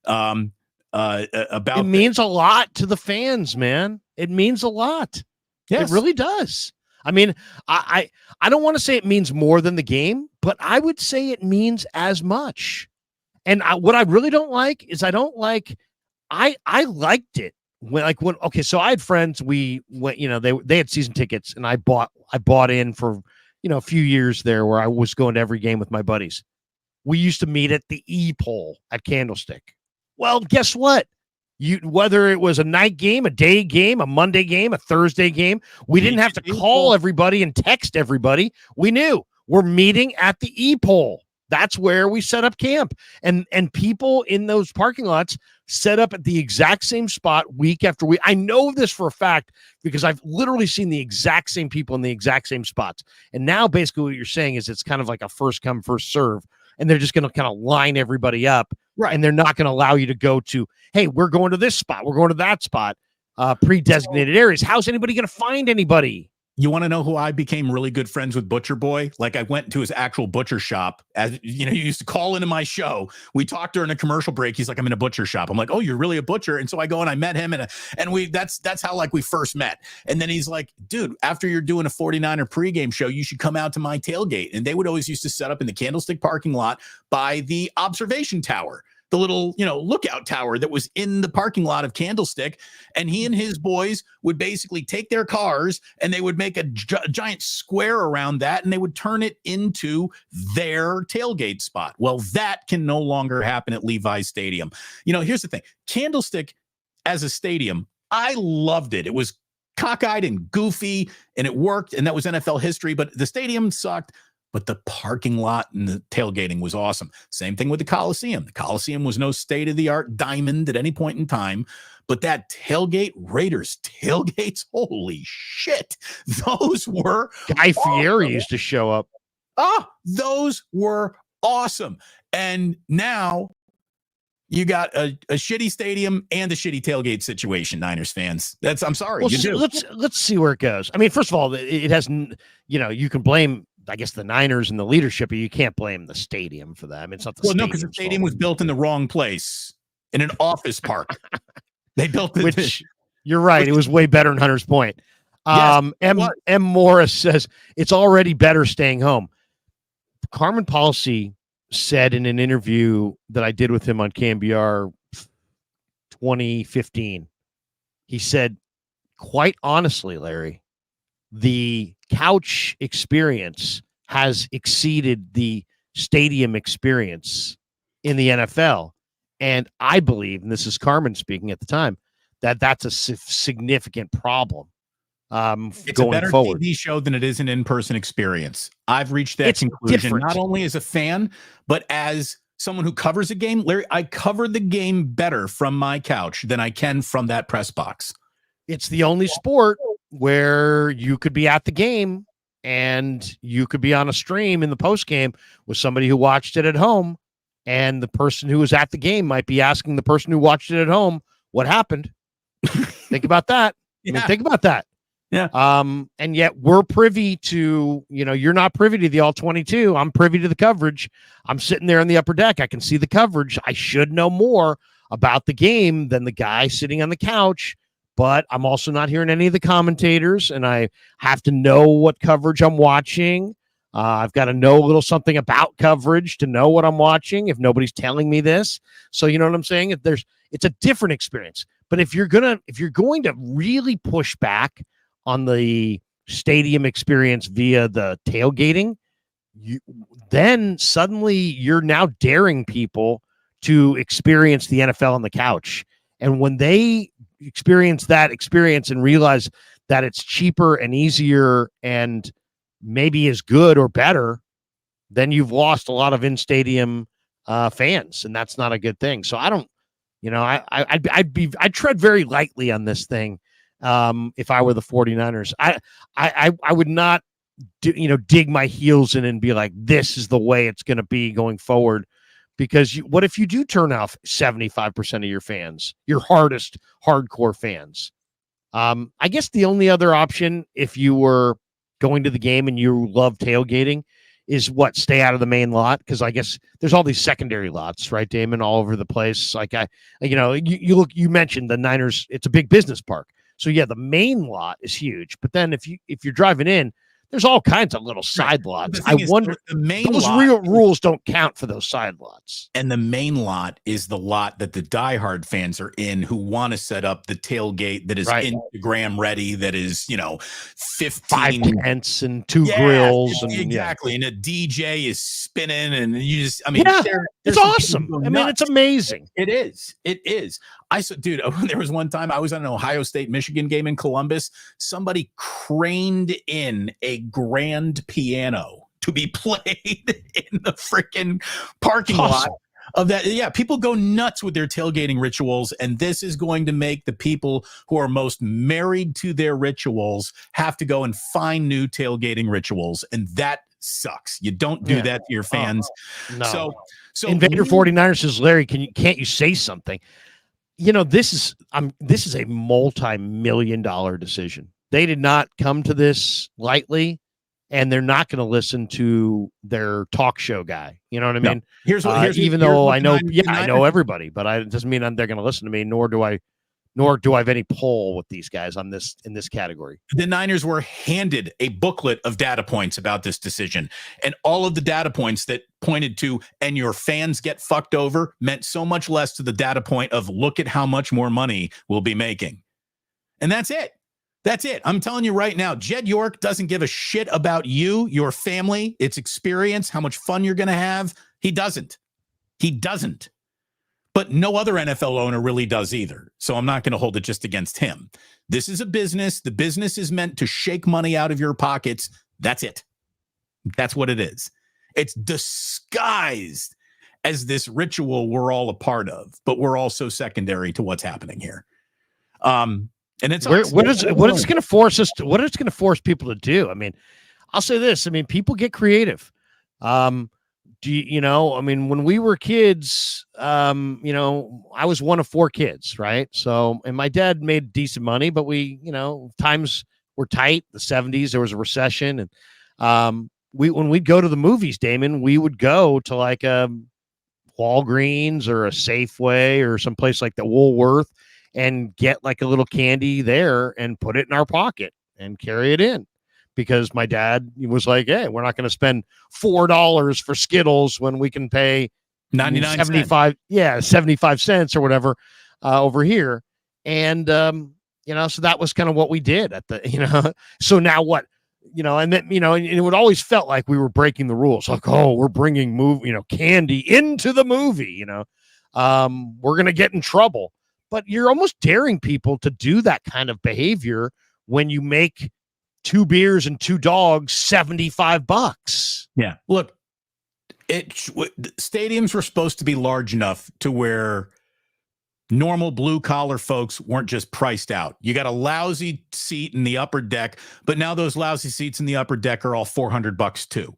About it means a lot to the fans, man. It means a lot. Yes. It really does. I mean, I don't want to say it means more than the game, but I would say it means as much. And what I really don't like is I liked it when okay, so I had friends, we went, they had season tickets, and I bought in for, a few years there where I was going to every game with my buddies. We used to meet at the E-Pole at Candlestick. Well, guess what? Whether it was a night game, a day game, a Monday game, a Thursday game, we didn't have to call everybody and text everybody. We knew we're meeting at the E-Pole. That's where we set up camp. And people in those parking lots set up at the exact same spot week after week. I know this for a fact because I've literally seen the exact same people in the exact same spots. And now basically what you're saying is it's kind of like a first come, first serve. And they're just going to kind of line everybody up. Right. And they're not going to allow you to go to, hey, we're going to this spot, we're going to that spot, pre-designated areas. How's anybody going to find anybody? You want to know who I became really good friends with, Butcher Boy? Like, I went to his actual butcher shop. As you know, he used to call into my show. We talked during a commercial break. He's like, I'm in a butcher shop. I'm like, oh, you're really a butcher? And so I go and I met him, and that's how like we first met. And then he's like, dude, after you're doing a 49er pregame show, you should come out to my tailgate. And they would always used to set up in the Candlestick parking lot by the observation tower, the little, lookout tower that was in the parking lot of Candlestick. And he and his boys would basically take their cars and they would make a giant square around that, and they would turn it into their tailgate spot. Well, that can no longer happen at Levi's Stadium. Here's the thing. Candlestick as a stadium, I loved it. It was cockeyed and goofy, and it worked, and that was NFL history, but the stadium sucked. But the parking lot and the tailgating was awesome. Same thing with the Coliseum. The Coliseum was no state-of-the-art diamond at any point in time. But that tailgate, Raiders tailgates, holy shit. Those were Guy Fieri used to show up. Those were awesome. And now you got a shitty stadium and a shitty tailgate situation, Niners fans. I'm sorry. Well, let's see where it goes. I mean, first of all, it has, you can blame, I guess, the Niners and the leadership, but you can't blame the stadium for that. I mean, it's not the no, because the stadium was built in the wrong place, in an office park. They built it. Which, you're right. It was way better than Hunter's Point. Yes, M. Morris says it's already better staying home. Carmen Policy said in an interview that I did with him on KMBR 2015, he said, quite honestly, Larry, the couch experience has exceeded the stadium experience in the NFL. And I believe, and this is Carmen speaking at the time, that that's a significant problem. It's going a better forward. TV show than it is an in-person experience. I've reached that conclusion, different. Not only as a fan, but as someone who covers a game. Larry, I cover the game better from my couch than I can from that press box. It's the only sport where you could be at the game and you could be on a stream in the post game with somebody who watched it at home, and the person who was at the game might be asking the person who watched it at home what happened. Think about that. Yeah. I mean, think about that. Yeah. And yet we're privy to, you're not privy to the all 22. I'm privy to the coverage. I'm sitting there on the upper deck. I can see the coverage. I should know more about the game than the guy sitting on the couch, but I'm also not hearing any of the commentators, and I have to know what coverage I'm watching. I've got to know a little something about coverage to know what I'm watching if nobody's telling me this. So you know what I'm saying? It's a different experience. But if you're going to really push back on the stadium experience via the tailgating, then suddenly you're now daring people to experience the NFL on the couch. And when they experience that experience and realize that it's cheaper and easier and maybe is good or better, then you've lost a lot of in-stadium fans, and that's not a good thing. So I don't, I'd tread very lightly on this thing. If I were the 49ers, I would not dig my heels in and be like, this is the way it's going to be going forward. Because what if you do turn off 75% of your fans, your hardcore fans? I guess the only other option, if you were going to the game and you love tailgating, is stay out of the main lot. Because I guess there's all these secondary lots, right, Damon, all over the place. Like you mentioned the Niners, it's a big business park. So yeah, the main lot is huge, but then if you're driving in, there's all kinds of little side lots. I wonder, the main those lot real rules don't count for those side lots. And the main lot is the lot that the diehard fans are in, who want to set up the tailgate that is Instagram ready, that is, 5 tents and 2 grills. And exactly. And a DJ is spinning, and you just, it's awesome. It's amazing. It is. Dude, there was one time I was at an Ohio State Michigan game in Columbus. Somebody craned in a grand piano to be played in the freaking parking lot of that. Yeah, people go nuts with their tailgating rituals, and this is going to make the people who are most married to their rituals have to go and find new tailgating rituals, and that sucks. You don't do that to your fans. No. So Invader 49ers says, Larry, can't you say something? This is a multi-million-dollar decision. They did not come to this lightly, and they're not going to listen to their talk show guy. You know what I mean? I know everybody, but it doesn't mean they're going to listen to me. Nor do I have any pull with these guys in this category. The Niners were handed a booklet of data points about this decision, and all of the data points that pointed to, and your fans get fucked over, meant so much less to the data point of, look at how much more money we'll be making. And that's it. That's it. I'm telling you right now, Jed York doesn't give a shit about you, your family, its experience, how much fun you're going to have. He doesn't. But no other NFL owner really does either. So I'm not going to hold it just against him. This is a business. The business is meant to shake money out of your pockets. That's it. That's what it is. It's disguised as this ritual we're all a part of, but we're also secondary to what's happening here. And it's what it's going to force us to, what it's going to force people to do. I'll say this. People get creative. When we were kids, I was one of 4 kids, right? So, and my dad made decent money, but we, times were tight. The 70s, there was a recession, and when we'd go to the movies, Damon, we would go to like a Walgreens or a Safeway or someplace like the Woolworth, and get like a little candy there and put it in our pocket and carry it in, because my dad was like, hey, we're not going to spend $4 for Skittles when we can pay 75 cents or whatever over here. And, so that was kind of what we did at the, so now what, and then, and it would always felt like we were breaking the rules. Like, oh, we're bringing candy into the movie, we're going to get in trouble. But you're almost daring people to do that kind of behavior when you make 2 beers and 2 dogs $75. Yeah. Look, stadiums were supposed to be large enough to where normal blue collar folks weren't just priced out. You got a lousy seat in the upper deck, but now those lousy seats in the upper deck are all $400 too.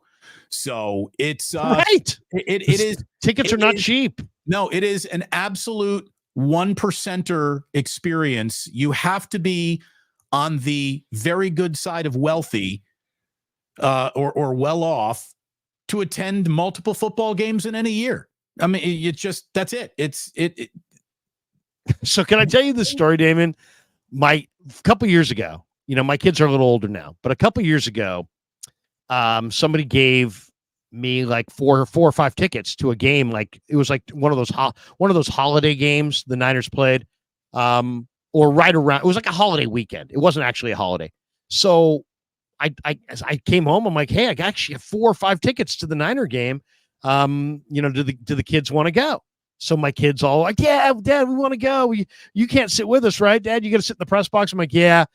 So it's right. It is. Tickets are not cheap. No, it is an absolute 1%er experience. You have to be on the very good side of wealthy or well off to attend multiple football games in any year. That's it. So can I tell you the story, Damon? A couple years ago, my kids are a little older now, but a couple years ago, somebody gave me like four or five tickets to a game. Like it was like one of those holiday games the Niners played, or right around. It was like a holiday weekend. It wasn't actually a holiday. So I came home. I'm like, hey, I actually have 4 or 5 tickets to the Niner game. Do the kids want to go? So my kids all like, yeah, Dad, we want to go. You can't sit with us, right, Dad? You got to sit in the press box. I'm like, yeah.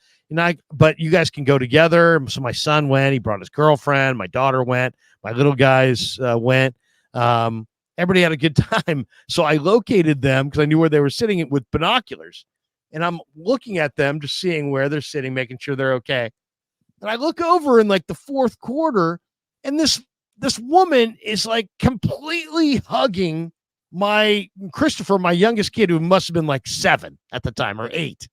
But you guys can go together. So my son went. He brought his girlfriend. My daughter went. My little guys went. Everybody had a good time. So I located them because I knew where they were sitting with binoculars. And I'm looking at them, just seeing where they're sitting, making sure they're okay. And I look over in like the 4th quarter, and this woman is like completely hugging my Christopher, my youngest kid, who must have been like 7 at the time or 8.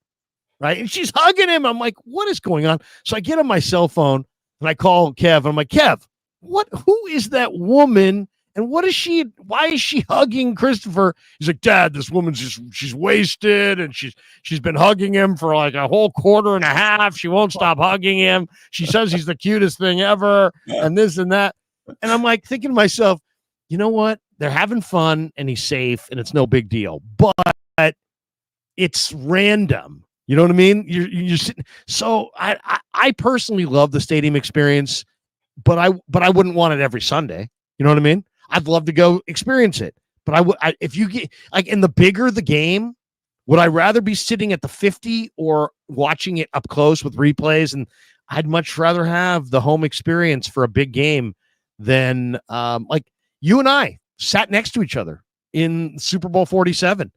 Right. And she's hugging him. I'm like, what is going on? So I get on my cell phone and I call Kev. And I'm like, Kev, who is that woman And why is she hugging Christopher? He's like, Dad, this woman's she's wasted, and she's been hugging him for like a whole quarter and a half. She won't stop hugging him. She says he's the cutest thing ever, and this and that. And I'm like thinking to myself, you know what? They're having fun and he's safe and it's no big deal. But it's random. You know what I mean? You're sitting. So I personally love the stadium experience, but I wouldn't want it every Sunday. You know what I mean? I'd love to go experience it, but if you get like, and the bigger the game, would I rather be sitting at the 50 or watching it up close with replays? And I'd much rather have the home experience for a big game than like you and I sat next to each other in Super Bowl 47.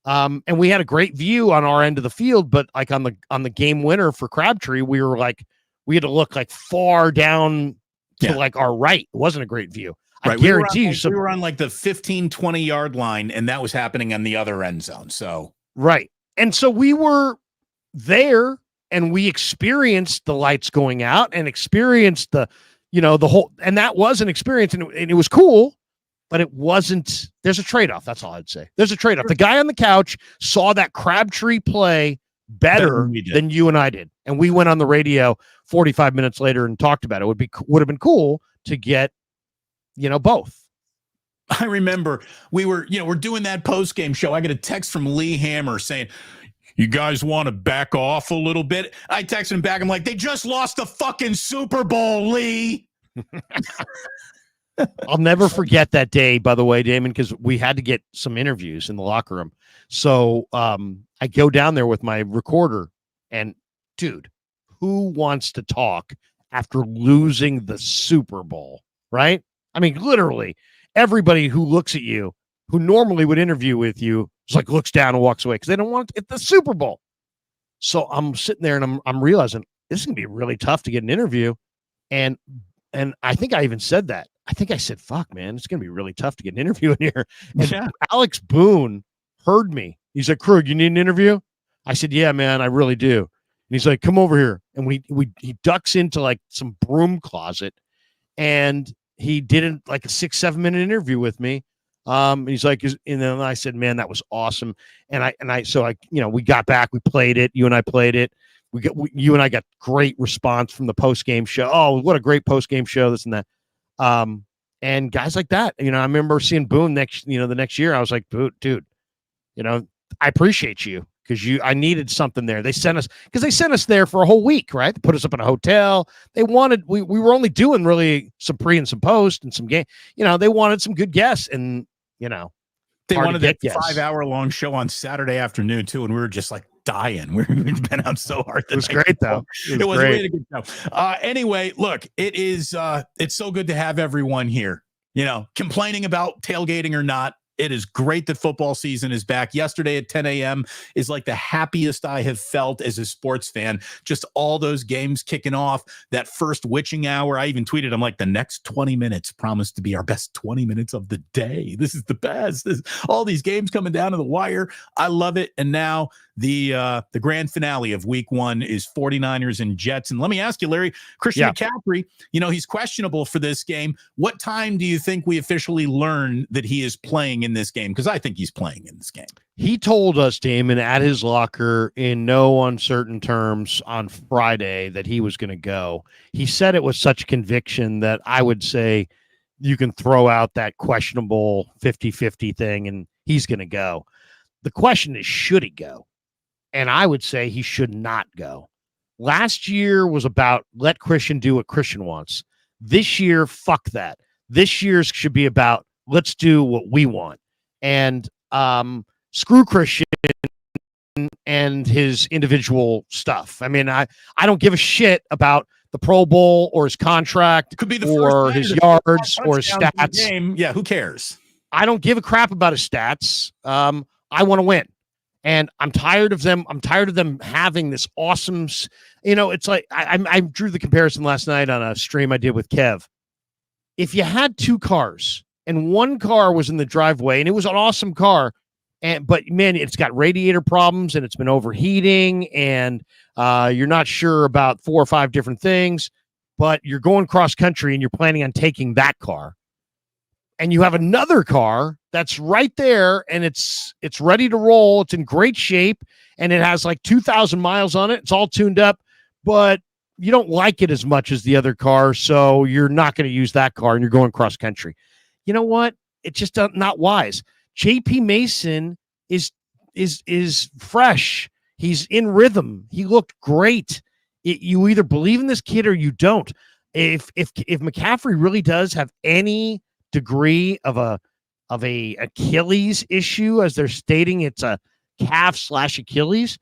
And we had a great view on our end of the field, but like on the game winner for Crabtree, we had to look like far down to like our right. It wasn't a great view. I guarantee you. We were on like the 15, 20 yard line, and that was happening on the other end zone. So, right. And so we were there and we experienced the lights going out and experienced the whole, and that was an experience and it was cool, but it wasn't, there's a trade-off. That's all I'd say. There's a trade-off. The guy on the couch saw that Crabtree play better than you and I did. And we went on the radio 45 minutes later and talked about it. Would have been cool to get, both. I remember we're doing that post-game show. I get a text from Lee Hammer saying, you guys want to back off a little bit? I texted him back. I'm like, they just lost the fucking Super Bowl, Lee. I'll never forget that day, by the way, Damon, because we had to get some interviews in the locker room. So I go down there with my recorder and, dude, who wants to talk after losing the Super Bowl, right? I mean, literally everybody who looks at you, who normally would interview with you, is like looks down and walks away because they don't want it, the Super Bowl. So I'm sitting there and I'm realizing this is gonna be really tough to get an interview, and I think I even said that. I think I said, "Fuck, man, it's gonna be really tough to get an interview in here." And Alex Boone heard me. He's like, "Krug, you need an interview?" I said, "Yeah, man, I really do." And he's like, "Come over here." And he ducks into like some broom closet, and he did like a 6-7 minute interview with me. He's like, and then I said, man, that was awesome. So we got back, we played it. You and I played it. You and I got great response from the post game show. Oh, what a great post game show. This and that. And guys like that, I remember seeing Boone the next year. I was like, dude, I appreciate you. I needed something there. They sent us there for a whole week, right? They put us up in a hotel. They wanted, we were only doing really some pre and some post and some game. They wanted some good guests, and they wanted that 5-hour-long show on Saturday afternoon too, and we were just like dying. We've been out so hard. It was great though. It was a really good show. Anyway, look, it's so good to have everyone here. Complaining about tailgating or not. It is great that football season is back. Yesterday at 10 a.m. is like the happiest I have felt as a sports fan. Just all those games kicking off, that first witching hour. I even tweeted, I'm like, the next 20 minutes promise to be our best 20 minutes of the day. This is the best. All these games coming down to the wire. I love it. And now the grand finale of week 1 is 49ers and Jets. And let me ask you, Larry, Christian McCaffrey, he's questionable for this game. What time do you think we officially learn that he is playing in this game? Because I think he's playing in this game. He told us, Damon, at his locker in no uncertain terms on Friday that he was going to go. He said it with such conviction that I would say you can throw out that questionable 50-50 thing and he's going to go. The question is, should he go? And I would say he should not go. Last year was about let Christian do what Christian wants. This year, fuck that. This year's should be about let's do what we want. And screw Christian and his individual stuff. I mean, I don't give a shit about the Pro Bowl or his contract. It could be the or his yards or his stats. Yeah, who cares? I don't give a crap about his stats. I want to win. And I'm tired of them. I'm tired of them having this awesome, it's like I drew the comparison last night on a stream I did with Kev. If you had 2 cars and one car was in the driveway and it was an awesome car, but man, it's got radiator problems and it's been overheating and you're not sure about 4 or 5 different things, but you're going cross country and you're planning on taking that car. and you have another car that's right there, and it's ready to roll. It's in great shape, and it has like 2,000 miles on it. It's all tuned up, but you don't like it as much as the other car, so you're not going to use that car, and you're going cross country. You know what? It's just not wise. JP Mason is fresh. He's in rhythm. He looked great. You either believe in this kid or you don't. If McCaffrey really does have any degree of a Achilles issue, as they're stating it's a calf/Achilles,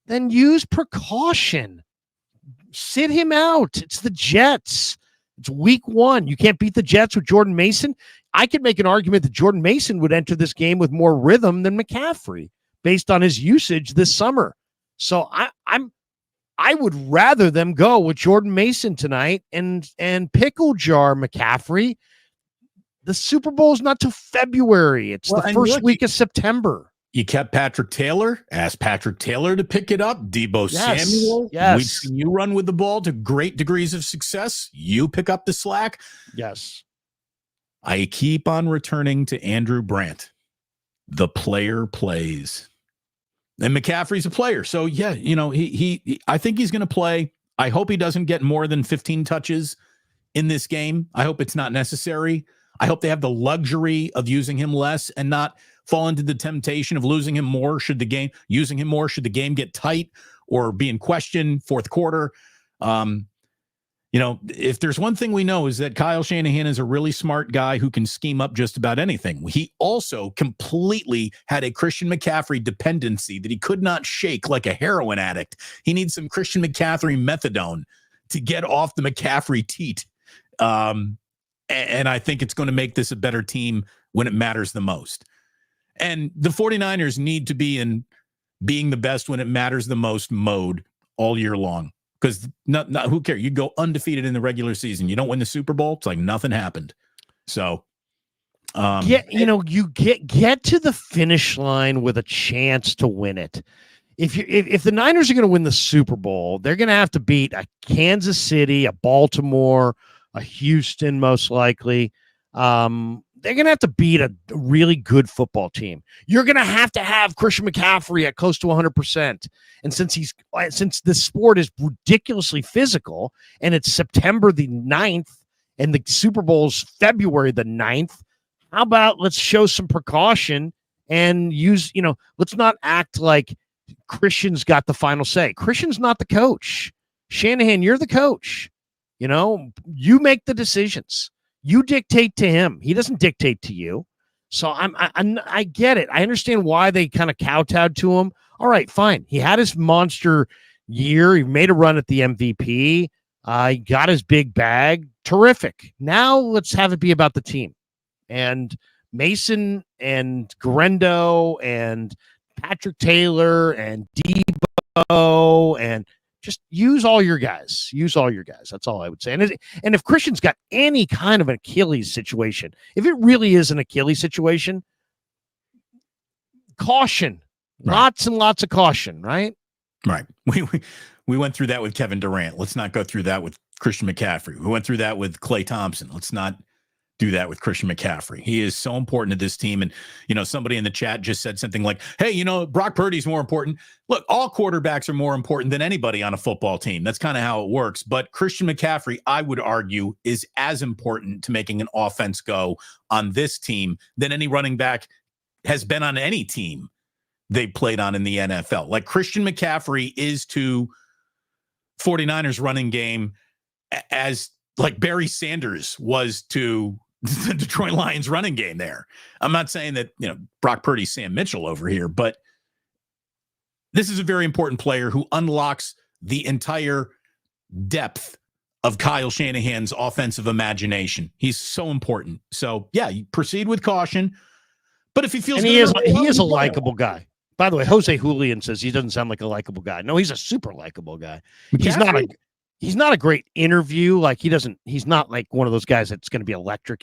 then use precaution. Sit him out. It's the Jets. It's week 1. You can't beat the Jets with Jordan Mason. I could make an argument that Jordan Mason would enter this game with more rhythm than McCaffrey based on his usage this summer. So I would rather them go with Jordan Mason tonight and pickle jar McCaffrey. The Super Bowl is not till February. It's the first week of September. You kept Patrick Taylor. Asked Patrick Taylor to pick it up. Debo Samuel. Yes. We've seen you run with the ball to great degrees of success. You pick up the slack. Yes. I keep on returning to Andrew Brandt. The player plays. And McCaffrey's a player. So, yeah, he I think he's going to play. I hope he doesn't get more than 15 touches in this game. I hope it's not necessary. I hope they have the luxury of using him less and not fall into the temptation of losing him more should the game get tight or be in question fourth quarter. If there's one thing we know is that Kyle Shanahan is a really smart guy who can scheme up just about anything. He also completely had a Christian McCaffrey dependency that he could not shake like a heroin addict. He needs some Christian McCaffrey methadone to get off the McCaffrey teat. And I think it's going to make this a better team when it matters the most. And the 49ers need to be in being the best when it matters the most mode all year long. Because not who cares? You go undefeated in the regular season. You don't win the Super Bowl. It's like nothing happened. So, you get to the finish line with a chance to win it. If the Niners are going to win the Super Bowl, they're going to have to beat a Kansas City, a Baltimore, a Houston, most likely. They're going to have to beat a really good football team. You're going to have Christian McCaffrey at close to 100%. And since this sport is ridiculously physical and it's September the 9th and the Super Bowl's February the 9th, how about let's show some precaution and let's not act like Christian's got the final say. Christian's not the coach. Shanahan, you're the coach. You make the decisions. You dictate to him. He doesn't dictate to you. So I get it. I understand why they kind of kowtowed to him. All right, fine. He had his monster year. He made a run at the MVP. He got his big bag. Terrific. Now let's have it be about the team. And Mason and Grendo and Patrick Taylor and Debo and just use all your guys. That's all I would say. And if Christian's got any kind of an Achilles situation, if it really is an Achilles situation, caution. Right. Lots and lots of caution, right? Right. We went through that with Kevin Durant. Let's not go through that with Christian McCaffrey. We went through that with Klay Thompson. Let's not do that with Christian McCaffrey. He is so important to this team. And, somebody in the chat just said something like, hey, Brock Purdy's more important. Look, all quarterbacks are more important than anybody on a football team. That's kind of how it works. But Christian McCaffrey, I would argue, is as important to making an offense go on this team than any running back has been on any team they played on in the NFL. Like Christian McCaffrey is to 49ers running game as like Barry Sanders was to the Detroit Lions running game there. I'm not saying that, Brock Purdy's Sam Mitchell over here, but this is a very important player who unlocks the entire depth of Kyle Shanahan's offensive imagination. He's so important. So yeah, you proceed with caution, but if he feels he is a likable guy. By the way, Jose Julian says he doesn't sound like a likable guy. No, he's a super likable guy. He's not he's not a great interview. Like he's not like one of those guys that's going to be electric.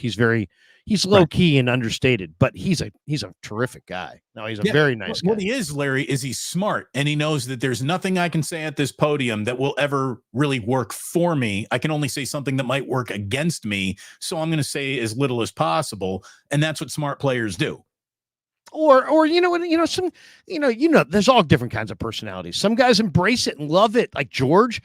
He's low key and understated, but he's a terrific guy. No, he's a very nice guy. What he is, Larry, is he's smart, and he knows that there's nothing I can say at this podium that will ever really work for me. I can only say something that might work against me. So I'm going to say as little as possible. And that's what smart players do. Or there's all different kinds of personalities. Some guys embrace it and love it. Like George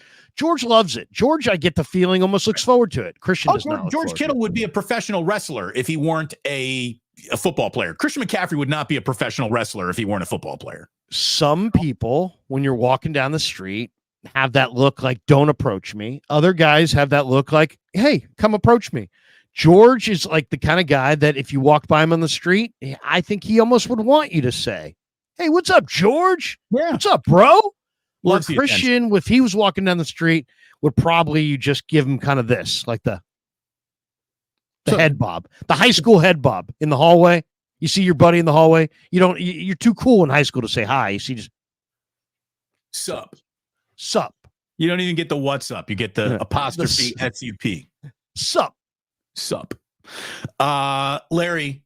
loves it. George, I get the feeling, almost looks forward to it. Christian does not. George Kittle would be a professional wrestler if he weren't a football player. Christian McCaffrey would not be a professional wrestler if he weren't a football player. Some people, when you're walking down the street, have that look like, don't approach me. Other guys have that look like, hey, come approach me. George is like the kind of guy that if you walk by him on the street, I think he almost would want you to say, hey, what's up, George? Yeah. What's up, bro? Or Loves the Christian, attention. if he was walking down the street, would probably you just give him kind of this, like the head bob, the high school head bob in the hallway. You see your buddy in the hallway. You're too cool in high school to say hi. You see just sup. You don't even get the what's up. You get the apostrophe S-U-P. Sup. Larry,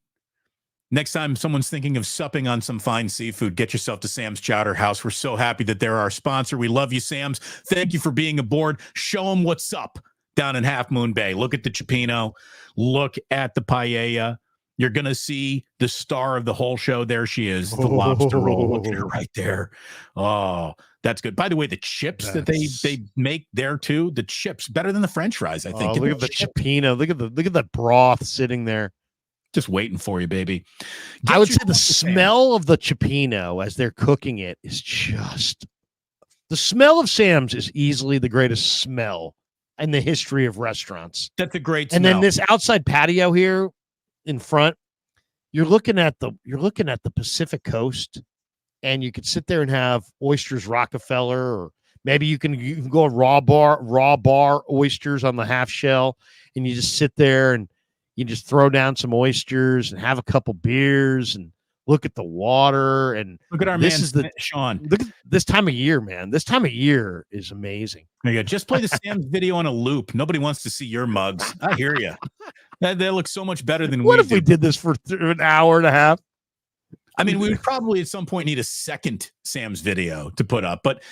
next time someone's thinking of supping on some fine seafood, get yourself to Sam's Chowder House. We're so happy that they're our sponsor. We love you, Sam's. Thank you for being aboard. Show them what's up down in Half Moon Bay. Look at the cioppino. Look at the paella. You're going to see the star of the whole show. There she is, the lobster roll. Look at her right there. Oh, that's good. By the way, the chips that they make there too, the chips better than the French fries, I think. Look at the cioppino. Look at the broth sitting there. Just waiting for you, baby. I would say the smell of the cioppino as they're cooking it is just the smell of Sam's is easily the greatest smell in the history of restaurants. That's a great smell. And then this outside patio here in front, you're looking at the Pacific Coast, and you could sit there and have oysters Rockefeller, or maybe you can go raw bar oysters on the half shell, and you just sit there and you just throw down some oysters and have a couple beers and look at the water. And look at our man, Sean. Look at this time of year, man. This time of year is amazing. There you go. Just play the Sam's video on a loop. Nobody wants to see your mugs. I hear you. They look so much better than what if we did this for an hour and a half? I mean, we would probably at some point need a second Sam's video to put up, but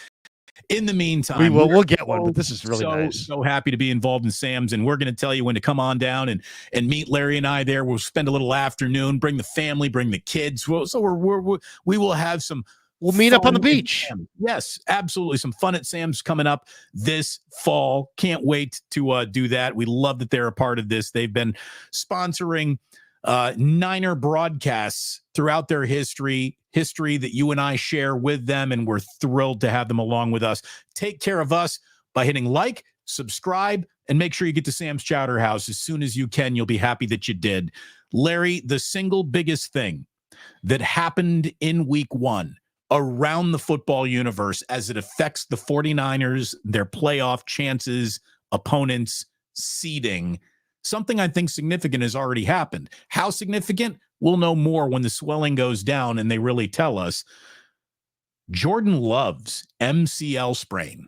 in the meantime, we'll get one. But this is really nice. So happy to be involved in Sam's, and we're going to tell you when to come on down and meet Larry and I there. We'll spend a little afternoon, bring the family, bring the kids. So we will have some. We'll meet up on the beach. Yes, absolutely. Some fun at Sam's coming up this fall. Can't wait to do that. We love that they're a part of this. They've been sponsoring Niner broadcasts throughout their history that you and I share with them, and we're thrilled to have them along with us. Take care of us by hitting like, subscribe, and make sure you get to Sam's Chowder House as soon as you can. You'll be happy that you did. Larry, the single biggest thing that happened in week one around the football universe as it affects the 49ers, their playoff chances, opponents, seeding, something I think significant has already happened. How significant? We'll know more when the swelling goes down and they really tell us. Jordan Love's MCL sprain.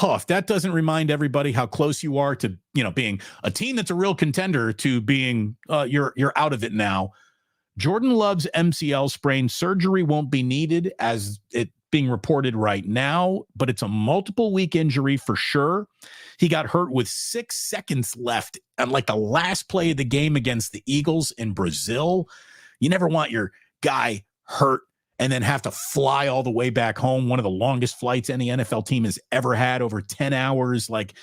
If that doesn't remind everybody how close you are to, being a team that's a real contender to being you're out of it now. Jordan Love's MCL sprain, surgery won't be needed as it being reported right now, but it's a multiple week injury for sure. He got hurt with 6 seconds left on like the last play of the game against the Eagles in Brazil. You never want your guy hurt and then have to fly all the way back home. One of the longest flights any NFL team has ever had, over 10 hours, like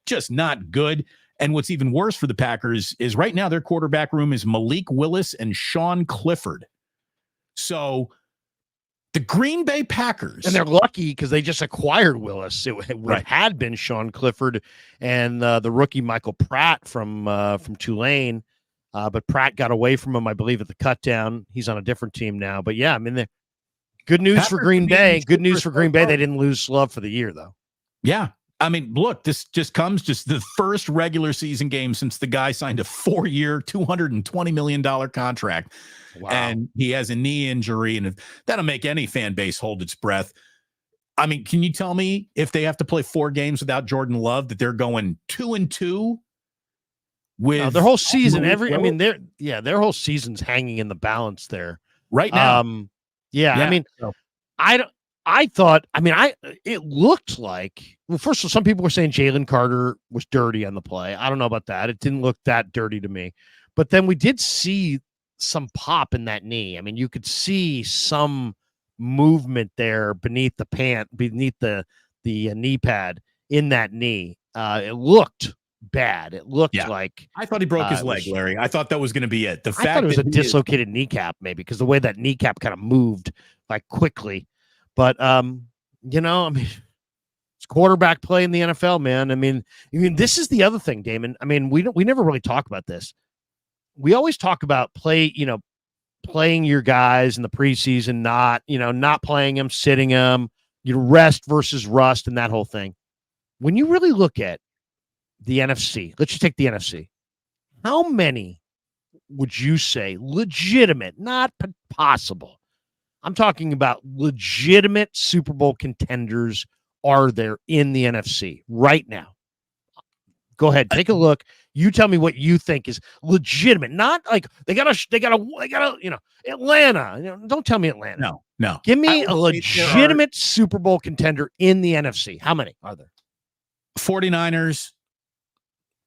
just not good. And what's even worse for the Packers is right now their quarterback room is Malik Willis and Sean Clifford. So the Green Bay Packers. And they're lucky because they just acquired Willis. It had been Sean Clifford and the rookie Michael Pratt from Tulane. But Pratt got away from him, I believe, at the cutdown. He's on a different team now. But yeah, I mean, good news for Green Bay. Good news for Green Bay. They didn't lose Love for the year, though. Yeah. I mean, look, this just the first regular season game since the guy signed a 4-year, $220 million contract. Wow. And he has a knee injury, and that'll make any fan base hold its breath. I mean, can you tell me if they have to play 4 games without Jordan Love that they're going 2-2 with their whole season? Their whole season's hanging in the balance there right now? I mean, it looked like, well, first of all, some people were saying Jalen Carter was dirty on the play. I don't know about that. It didn't look that dirty to me. But then we did see some pop in that knee. I mean, you could see some movement there beneath the knee pad in that knee. It looked bad. It looked like I thought he broke his leg, Larry. I thought that was going to be it. I thought it was a dislocated kneecap, maybe, because the way that kneecap kind of moved like quickly. But I mean, it's quarterback play in the NFL, man. I mean, this is the other thing, Damon. I mean, we never really talk about this. We always talk about playing your guys in the preseason, not playing them, sitting them, rest versus rust, and that whole thing. When you really look at the NFC, let's just take the NFC. How many would you say legitimate, not possible? I'm talking about legitimate Super Bowl contenders are there in the NFC right now? Go ahead, take a look. You tell me what you think is legitimate. Not like they gotta, Atlanta. Don't tell me Atlanta. No. Give me a legitimate Super Bowl contender in the NFC. How many are there? 49ers.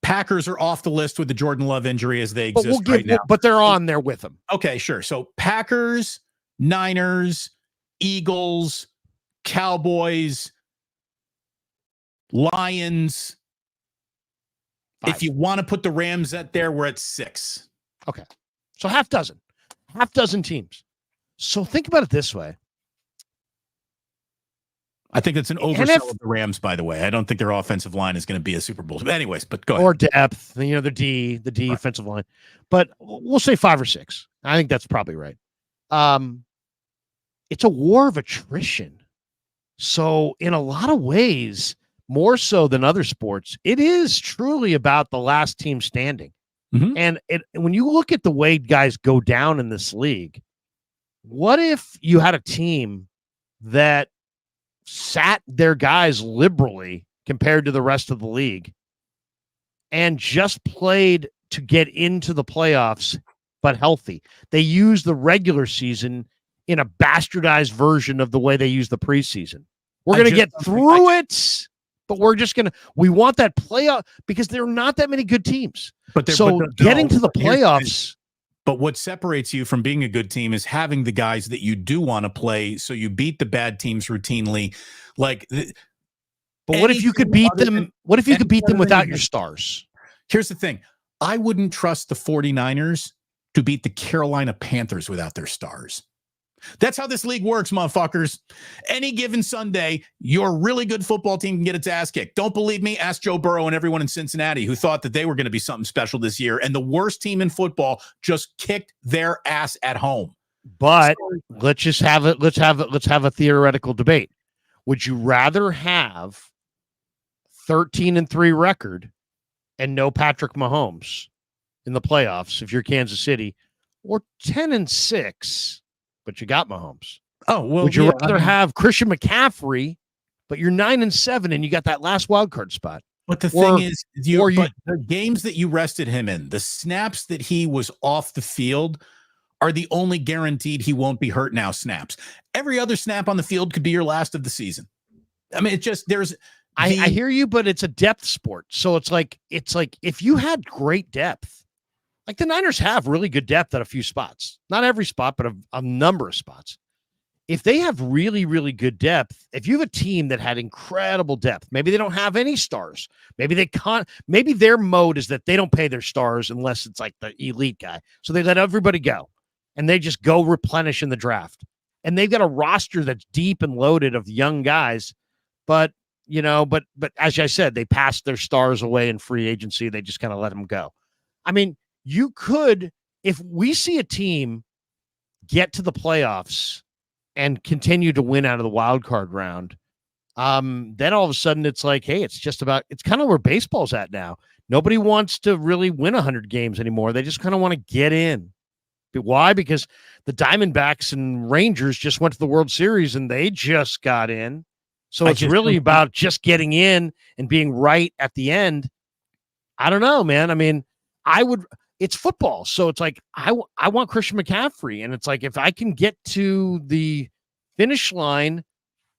Packers are off the list with the Jordan Love injury as they exist right now. But they're on there with them. Okay, sure. So Packers, Niners, Eagles, Cowboys, Lions. 5. If you want to put the Rams at there, we're at 6. Okay. So half dozen teams. So think about it this way. I think it's an oversell of the Rams, by the way. I don't think their offensive line is going to be a Super Bowl. But anyways, but go ahead. Or depth, the D right. Offensive line. But we'll say 5 or 6. I think that's probably right. It's a war of attrition. So in a lot of ways, more so than other sports, it is truly about the last team standing. Mm-hmm. And when you look at the way guys go down in this league, what if you had a team that sat their guys liberally compared to the rest of the league and just played to get into the playoffs, but healthy? They use the regular season in a bastardized version of the way they use the preseason. We're going to get through it, but we want that playoff because there are not that many good teams. Getting to the playoffs. But what separates you from being a good team is having the guys that you do want to play, so you beat the bad teams routinely. But what if you could beat them? What if you could beat them without your stars? Here's the thing. I wouldn't trust the 49ers to beat the Carolina Panthers without their stars. That's how this league works, motherfuckers. Any given Sunday, your really good football team can get its ass kicked. Don't believe me? Ask Joe Burrow and everyone in Cincinnati who thought that they were going to be something special this year. And the worst team in football just kicked their ass at home. But let's have a theoretical debate. Would you rather have 13-3 record and no Patrick Mahomes in the playoffs if you're Kansas City, or 10-6? But you got Mahomes? Oh, well, would you rather have Christian McCaffrey, but you're 9-7 and you got that last wild card spot? But the thing is, the games that you rested him in, the snaps that he was off the field are the only guaranteed he won't be hurt now snaps. Every other snap on the field could be your last of the season. I mean, I hear you, but it's a depth sport. So it's like if you had great depth, like the Niners have really good depth at a few spots, not every spot, but a number of spots. If they have really, really good depth, if you have a team that had incredible depth, maybe they don't have any stars. Maybe maybe their mode is that they don't pay their stars unless it's like the elite guy. So they let everybody go and they just go replenish in the draft. And they've got a roster that's deep and loaded of young guys. But as I said, they passed their stars away in free agency. They just kind of let them go. I mean, you could, if we see a team get to the playoffs and continue to win out of the wild card round, then all of a sudden it's like, hey, it's kind of where baseball's at now. Nobody wants to really win 100 games anymore. They just kind of want to get in. But why? Because the Diamondbacks and Rangers just went to the World Series and they just got in. So it's really about just getting in and being right at the end. I don't know, man. I mean, it's football. So it's like, I want Christian McCaffrey. And it's like, if I can get to the finish line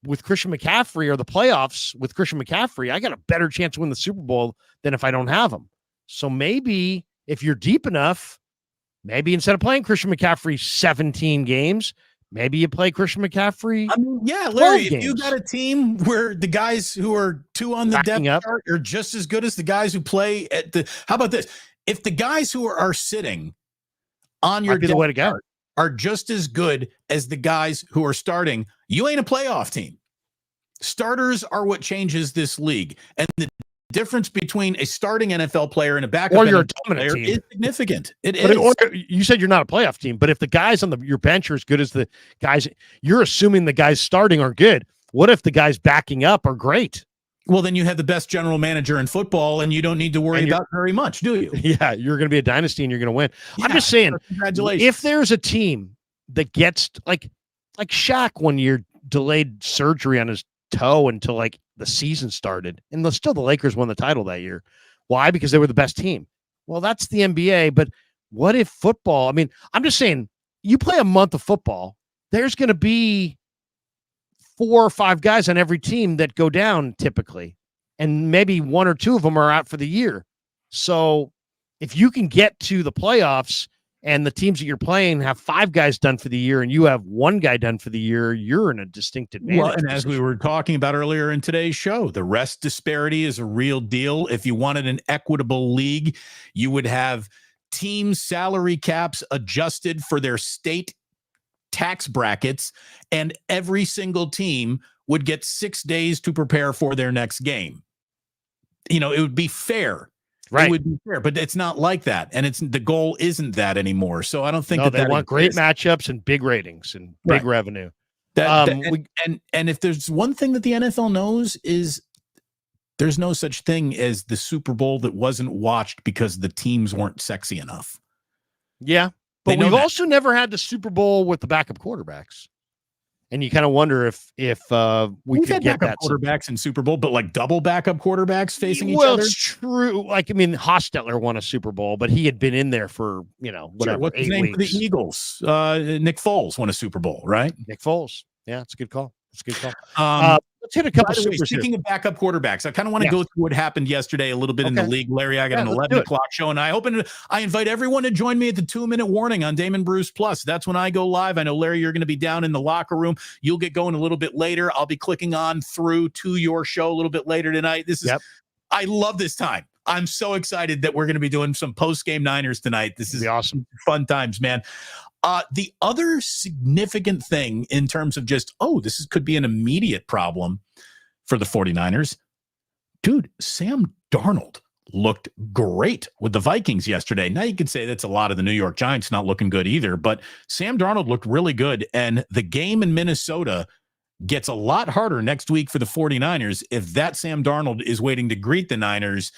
with Christian McCaffrey or the playoffs with Christian McCaffrey, I got a better chance to win the Super Bowl than if I don't have him. So maybe if you're deep enough, maybe instead of playing Christian McCaffrey 17 games, maybe you play Christian McCaffrey. I mean, yeah, Larry, if you got a team where the guys who are 2 on the depth chart are just as good as the guys who play at how about this? If the guys who are sitting on your depth chart are just as good as the guys who are starting, you ain't a playoff team. Starters are what changes this league. And the difference between a starting NFL player and a backup NFL player is significant. It is. You said you're not a playoff team, but if the guys on your bench are as good as the guys, you're assuming the guys starting are good. What if the guys backing up are great? Well, then you have the best general manager in football, and you don't need to worry about very much, do you? Yeah, you're going to be a dynasty, and you're going to win. Yeah, I'm just saying, congratulations. If there's a team that gets like Shaq one year delayed surgery on his toe until like the season started, and the Lakers won the title that year. Why? Because they were the best team. Well, that's the NBA, but what if football? I mean, I'm just saying, you play a month of football, there's going to be 4 or 5 guys on every team that go down typically, and maybe 1 or 2 of them are out for the year. So if you can get to the playoffs and the teams that you're playing have 5 guys done for the year and you have 1 guy done for the year, you're in a distinct advantage. Well, and as we were talking about earlier in today's show, the rest disparity is a real deal. If you wanted an equitable league, you would have team salary caps adjusted for their state tax brackets, and every single team would get 6 days to prepare for their next game. It would be fair. Right. It would be fair, but it's not like that. And the goal isn't that anymore. So I don't think they want great matchups and big ratings and big revenue. And if there's one thing that the NFL knows is there's no such thing as the Super Bowl that wasn't watched because the teams weren't sexy enough. Yeah. But we've also never had the Super Bowl with the backup quarterbacks. And you kind of wonder if we've could get backup quarterbacks in Super Bowl, but like double backup quarterbacks facing each other. Well, it's true. Like, I mean, Hostetler won a Super Bowl, but he had been in there for, whatever. Sure. What's his name for the Eagles? Nick Foles won a Super Bowl, right? Nick Foles. Yeah, it's a good call. Let's hit a couple. By the way, speaking of backup quarterbacks, I kind of want to go through what happened yesterday a little bit in the league. Larry, I got an 11 o'clock show, and I invite everyone to join me at the 2-minute warning on Damon Bruce Plus. That's when I go live. I know, Larry, you're going to be down in the locker room. You'll get going a little bit later. I'll be clicking on through to your show a little bit later tonight. I love this time. I'm so excited that we're going to be doing some post-game Niners tonight. This is awesome. Fun times, man. The other significant thing in terms of just, could be an immediate problem for the 49ers. Dude, Sam Darnold looked great with the Vikings yesterday. Now you could say that's a lot of the New York Giants not looking good either, but Sam Darnold looked really good. And the game in Minnesota gets a lot harder next week for the 49ers if that Sam Darnold is waiting to greet the Niners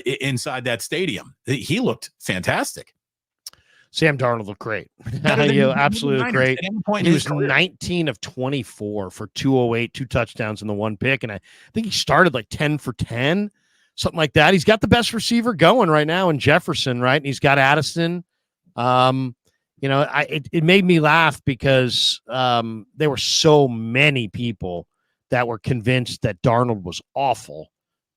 inside that stadium. He looked fantastic. Sam Darnold looked great. Absolutely great. He was 19 of 24 for 208, 2 touchdowns and the 1 pick. And I think he started like 10 for 10, something like that. He's got the best receiver going right now in Jefferson, right? And he's got Addison. It made me laugh because there were so many people that were convinced that Darnold was awful.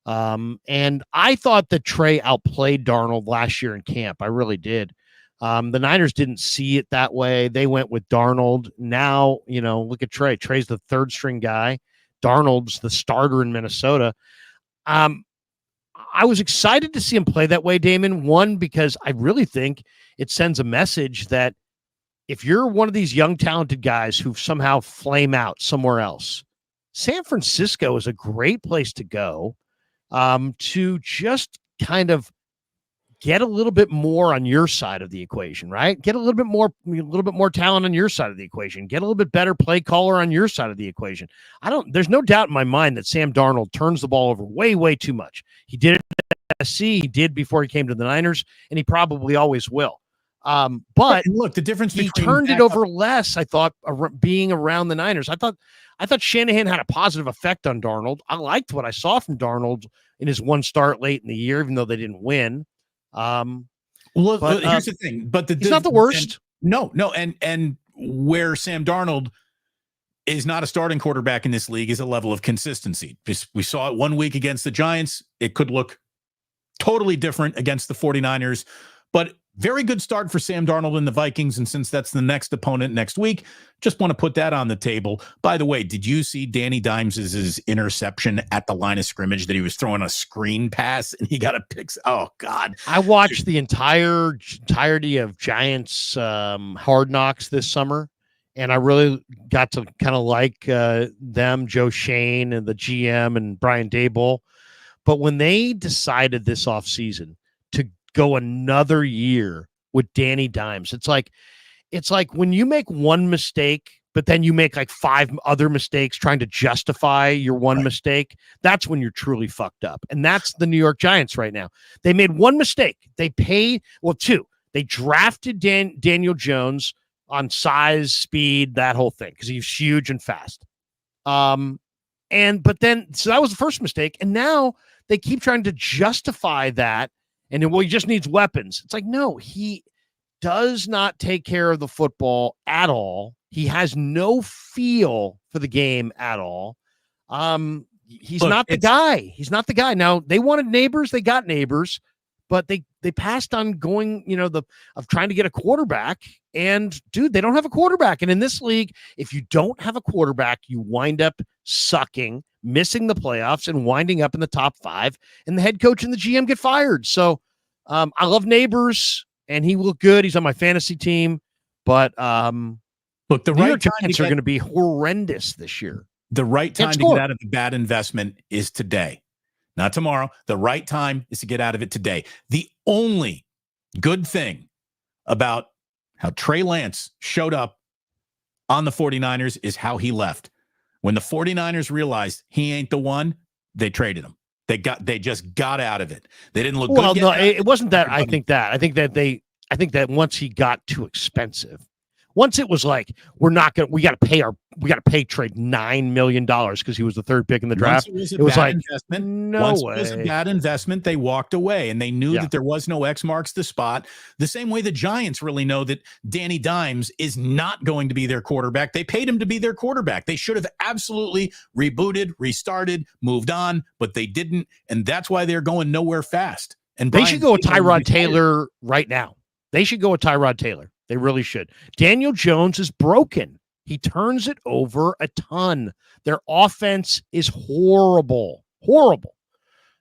And I thought that Trey outplayed Darnold last year in camp. I really did. The Niners didn't see it that way. They went with Darnold. Now, look at Trey. Trey's the 3rd string guy. Darnold's the starter in Minnesota. I was excited to see him play that way, Damon. One, because I really think it sends a message that if you're one of these young, talented guys who somehow flame out somewhere else, San Francisco is a great place to go to just kind of get a little bit more on your side of the equation, right? Get a little bit more talent on your side of the equation. Get a little bit better play caller on your side of the equation. There's no doubt in my mind that Sam Darnold turns the ball over way, way too much. He did it at SC, he did before he came to the Niners, and he probably always will. But and look, the difference he between turned it over less, I thought, being around the Niners. I thought Shanahan had a positive effect on Darnold. I liked what I saw from Darnold in his one start late in the year, even though they didn't win. But here's the thing. But he's not the worst. No, and where Sam Darnold is not a starting quarterback in this league is a level of consistency. We saw it 1 week against the Giants. It could look totally different against the 49ers, but very good start for Sam Darnold and the Vikings. And since that's the next opponent next week, just want to put that on the table. By the way, did you see Danny Dimes' interception at the line of scrimmage that he was throwing a screen pass and he got a pick? Oh, God. I watched the entirety of Giants Hard Knocks this summer, and I really got to kind of like them, Joe Shane and the GM and Brian Daboll. But when they decided this offseason to go another year with Danny Dimes, it's like when you make one mistake, but then you make like 5 other mistakes trying to justify your one mistake. That's when you're truly fucked up. And that's the New York Giants right now. They made one mistake. They paid, 2. They drafted Daniel Jones on size, speed, that whole thing, because he's huge and fast. So that was the first mistake. And now they keep trying to justify that. And then, he just needs weapons. It's like, no, he does not take care of the football at all. He has no feel for the game at all. He's not the guy. He's not the guy. Now, they wanted Neighbors. They got Neighbors, but they passed on going, of trying to get a quarterback. And, dude, they don't have a quarterback. And in this league, if you don't have a quarterback, you wind up sucking, missing the playoffs, and winding up in the top 5, and the head coach and the GM get fired. So I love Neighbors, and he looked good. He's on my fantasy team. But look, the New right York time Giants are going to be horrendous this year. The right time to get out of the bad investment is today, not tomorrow. The right time is to get out of it today. The only good thing about how Trey Lance showed up on the 49ers is how he left. When the 49ers realized he ain't the one, they traded him. They just got out of it. They didn't look good. Well, no, it wasn't that. I think that once he got too expensive, once it was like, we got to pay Trey $9 million because he was the 3rd pick in the draft. It was like, investment. No Once way. it was a bad investment, they walked away, and they knew that there was no X marks the spot. The same way the Giants really know that Danny Dimes is not going to be their quarterback. They paid him to be their quarterback. They should have absolutely rebooted, restarted, moved on, but they didn't, and that's why they're going nowhere fast. And they should go with Tyrod Taylor right now. They should go with Tyrod Taylor. They really should. Daniel Jones is broken. He turns it over a ton. Their offense is horrible. Horrible.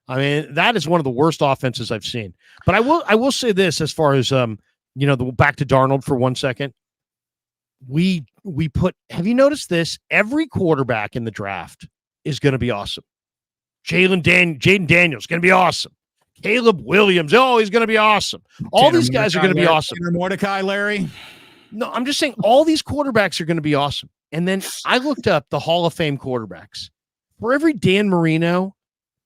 I mean, that is one of the worst offenses I've seen. But I will say this as far as back to Darnold for 1 second. Have you noticed this? Every quarterback in the draft is going to be awesome. Jaden Daniels going to be awesome. Caleb Williams, he's going to be awesome. All these guys are going to be awesome. Tanner Mordecai, Larry. No, I'm just saying all these quarterbacks are going to be awesome. And then I looked up the Hall of Fame quarterbacks. For every Dan Marino,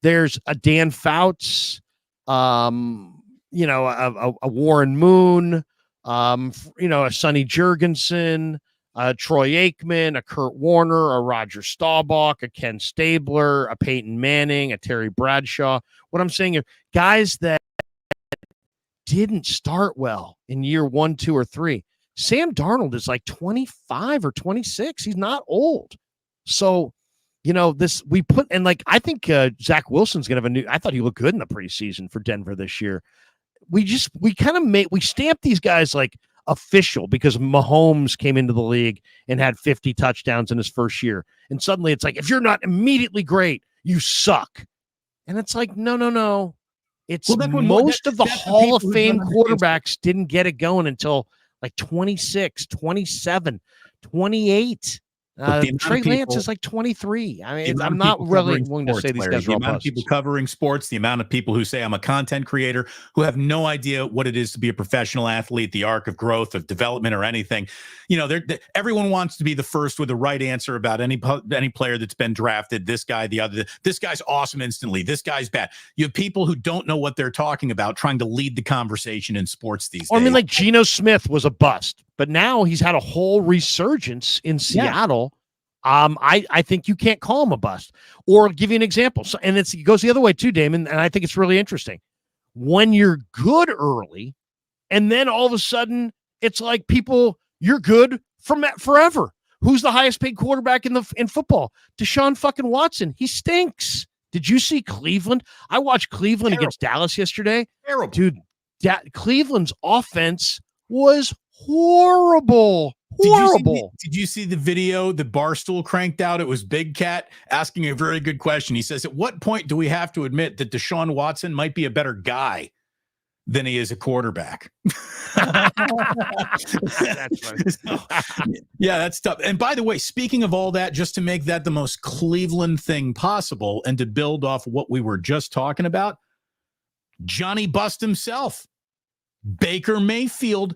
there's a Dan Fouts, a Warren Moon, a Sonny Jurgensen, a Troy Aikman, a Kurt Warner, a Roger Staubach, a Ken Stabler, a Peyton Manning, a Terry Bradshaw. What I'm saying is guys that didn't start well in year 1, 2, or 3. Sam Darnold is like 25 or 26. He's not old. So, I think Zach Wilson's going to have I thought he looked good in the preseason for Denver this year. We stamped these guys like official because Mahomes came into the league and had 50 touchdowns in his first year. And suddenly it's like, if you're not immediately great, you suck. And it's like, no. It's most of the Hall of Fame quarterbacks didn't get it going until like 26, 27, 28. But the amount of Trey Lance people, is like 23. I the mean, amount I'm of not people really covering willing to sports, say these Larry, guys the are all amount of people busts. covering sports, the amount of people who say I'm a content creator who have no idea what it is to be a professional athlete, the arc of growth, of development, or anything. You know, everyone wants to be the first with the right answer about any player that's been drafted. This guy, the other. This guy's awesome instantly. This guy's bad. You have people who don't know what they're talking about trying to lead the conversation in sports these days. I mean, like Geno Smith was a bust, but now he's had a whole resurgence in Seattle. I think you can't call him a bust. Or I'll give you an example. So, and it goes the other way too, Damon. And I think it's really interesting when you're good early, and then all of a sudden it's like you're good from forever. Who's the highest paid quarterback in football? Deshaun fucking Watson. He stinks. Did you see Cleveland? I watched Cleveland against Dallas yesterday. Terrible. Dude, Cleveland's offense was horrible. Horrible. Did you see the video that Barstool cranked out? It was Big Cat asking a very good question. He says, at what point do we have to admit that Deshaun Watson might be a better guy than he is a quarterback? That's funny. Yeah, that's tough. And by the way, speaking of all that, just to make that the most Cleveland thing possible and to build off what we were just talking about, Johnny Bust himself, Baker Mayfield,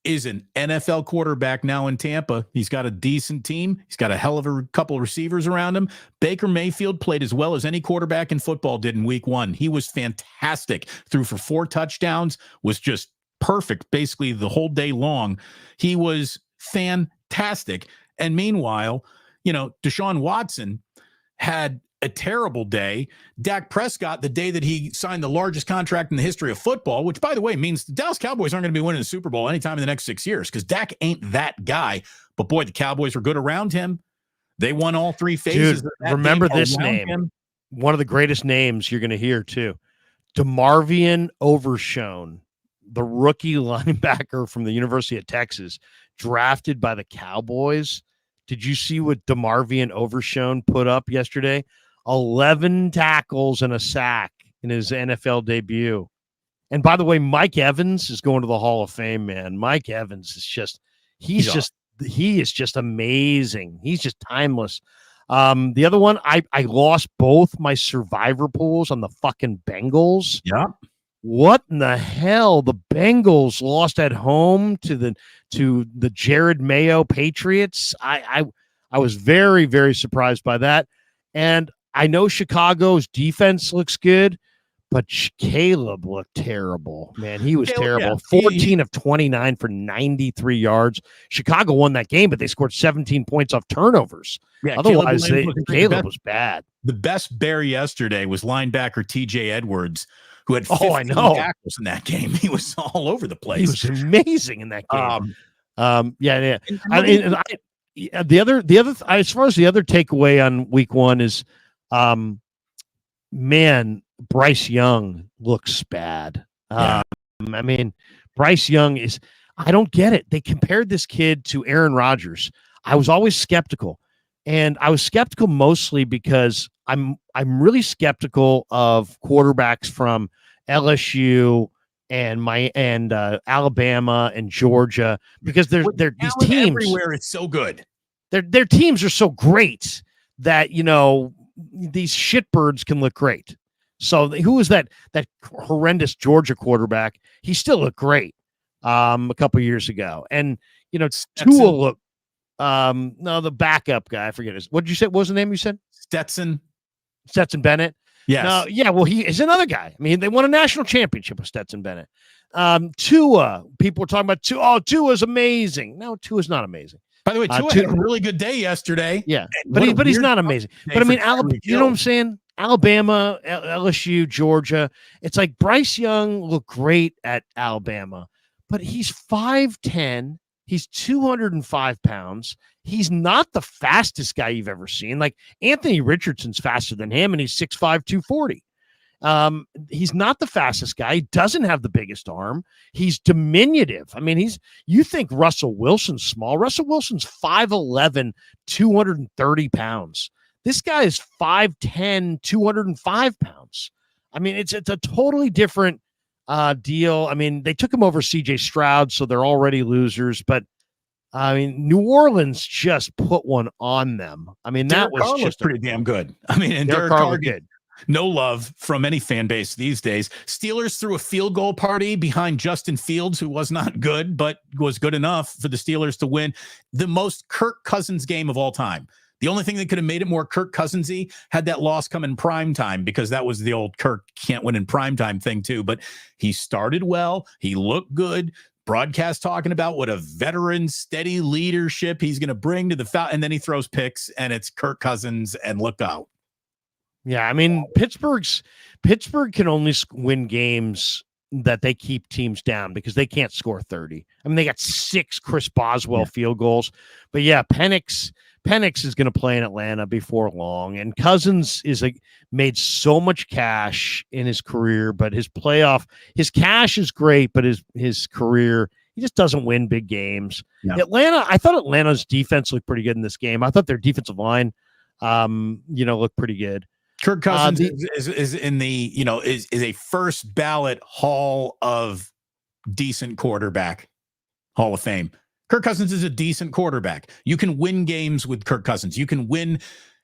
is an NFL quarterback now in Tampa. He's got a decent team. He's got a hell of a couple of receivers around him. Baker Mayfield played as well as any quarterback in football did in week 1. He was fantastic. Threw for 4 touchdowns, was just perfect basically the whole day long. He was fantastic. And meanwhile, Deshaun Watson had a terrible day. Dak Prescott, the day that he signed the largest contract in the history of football, which, by the way, means the Dallas Cowboys aren't going to be winning the Super Bowl anytime in the next 6 years because Dak ain't that guy. But, boy, the Cowboys were good around him. They won all 3 phases. Dude, remember this name. Him. One of the greatest names you're going to hear, too. DeMarvion Overshown, the rookie linebacker from the University of Texas, drafted by the Cowboys. Did you see what DeMarvion Overshown put up yesterday? 11 tackles and a sack in his NFL debut. And by the way, Mike Evans is going to the Hall of Fame, man. Mike Evans is just, he is just amazing. He's just timeless. The other one, I lost both my survivor pools on the fucking Bengals. Yeah. What in the hell? The Bengals lost at home to the Jared Mayo Patriots. I was very, very surprised by that. And I know Chicago's defense looks good, but Caleb looked terrible. Man, he was terrible. Yeah. 14 of 29 for 93 yards. Chicago won that game, but they scored 17 points off turnovers. Yeah, otherwise, Caleb was bad. The best bear yesterday was linebacker TJ Edwards, who had 15 tackles in that game. He was all over the place. He was amazing in that game. Yeah. The other, as far as the other takeaway on week 1 is, man, Bryce Young looks bad. I mean, Bryce Young is, I don't get it. They compared this kid to Aaron Rodgers. I was always skeptical, and I was skeptical mostly because I'm really skeptical of quarterbacks from LSU and Alabama and Georgia because they're these teams everywhere. It's so good. Their teams are so great that these shitbirds can look great. So who was that horrendous Georgia quarterback? He still looked great a couple years ago. And Tua looked no, the backup guy, I forget his. What did you say? What was the name you said? Stetson Bennett. Yes. No, yeah, well, he is another guy. I mean, they won a national championship with Stetson Bennett. Tua, people were talking about Tua. Oh, Tua's amazing. No, Tua's not amazing. By the way, Tua had a really good day yesterday. Yeah, but he's not amazing. But I mean, you know what I'm saying? Alabama, LSU, Georgia. It's like Bryce Young looked great at Alabama, but he's 5'10". He's 205 pounds. He's not the fastest guy you've ever seen. Like Anthony Richardson's faster than him, and he's 6'5", 240. He's not the fastest guy. He doesn't have the biggest arm. He's diminutive. I mean, you think Russell Wilson's small. Russell Wilson's 5'11", 230 pounds. This guy is 5'10", 205 pounds. I mean, it's a totally different deal. I mean, they took him over CJ Stroud, so they're already losers, but I mean, New Orleans just put one on them. I mean, that Derek was Carr just pretty damn good. I mean, and Derek Derek Carr Carr looked gets good. no love from any fan base these days. Steelers threw a field goal party behind Justin Fields, who was not good, but was good enough for the Steelers to win the most Kirk Cousins game of all time. The only thing that could have made it more Kirk Cousins-y had that loss come in prime time, because that was the old Kirk can't win in prime time thing too. But he started well. He looked good. Broadcast talking about what a veteran, steady leadership he's going to bring to the foul. And then he throws picks, and it's Kirk Cousins, and look out. Yeah, I mean, Pittsburgh can only win games that they keep teams down because they can't score 30. I mean, they got 6 Chris Boswell field goals. But yeah, Penix is going to play in Atlanta before long, and Cousins made so much cash in his career, but his cash is great, but his career, he just doesn't win big games. No. I thought Atlanta's defense looked pretty good in this game. I thought their defensive line, looked pretty good. Kirk Cousins is in the, is a first ballot Hall of decent quarterback, Hall of Fame. Kirk Cousins is a decent quarterback. You can win games with Kirk Cousins. You can win.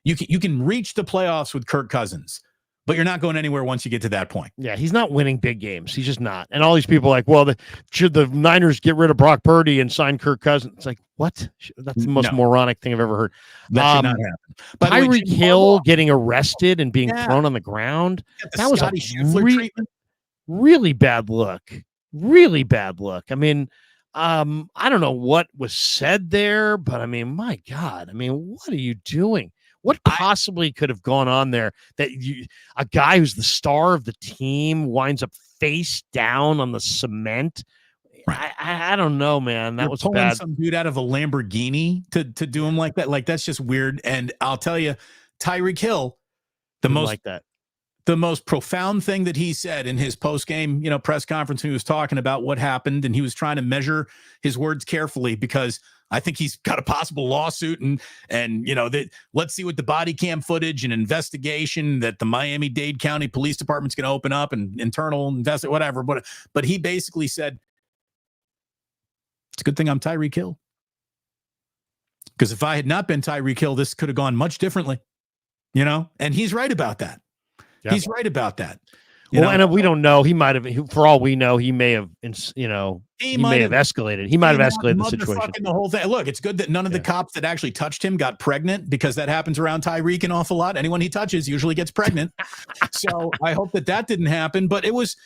You can reach the playoffs with Kirk Cousins, but you're not going anywhere once you get to that point. Yeah, he's not winning big games. He's just not. And all these people are like, well, should the Niners get rid of Brock Purdy and sign Kirk Cousins? It's like, what? That's the most moronic thing I've ever heard. That should not happen. Tyreek Hill getting arrested and being thrown on the ground. That was really bad look. Really bad look. I mean, I don't know what was said there, but I mean, my God, I mean, what are you doing? What possibly could have gone on there that a guy who's the star of the team winds up face down on the cement? I don't know, man. That was bad. Some dude out of a Lamborghini to do him like that. Like, that's just weird. And I'll tell you, Tyreek Hill, the most profound thing that he said in his post-game, press conference, when he was talking about what happened, and he was trying to measure his words carefully, because I think he's got a possible lawsuit, and let's see what the body cam footage and investigation that the Miami-Dade County Police Department's going to open up, and internal investigation, whatever. But he basically said, it's a good thing I'm Tyreek Hill, because if I had not been Tyreek Hill, this could have gone much differently, and he's right about that. Yeah. He's right about that. And we don't know. He might have, for all we know, he may have, he may have escalated. He might have escalated the situation. The whole thing. Look, it's good that none of the cops that actually touched him got pregnant, because that happens around Tyreek an awful lot. Anyone he touches usually gets pregnant. So I hope that didn't happen. But it was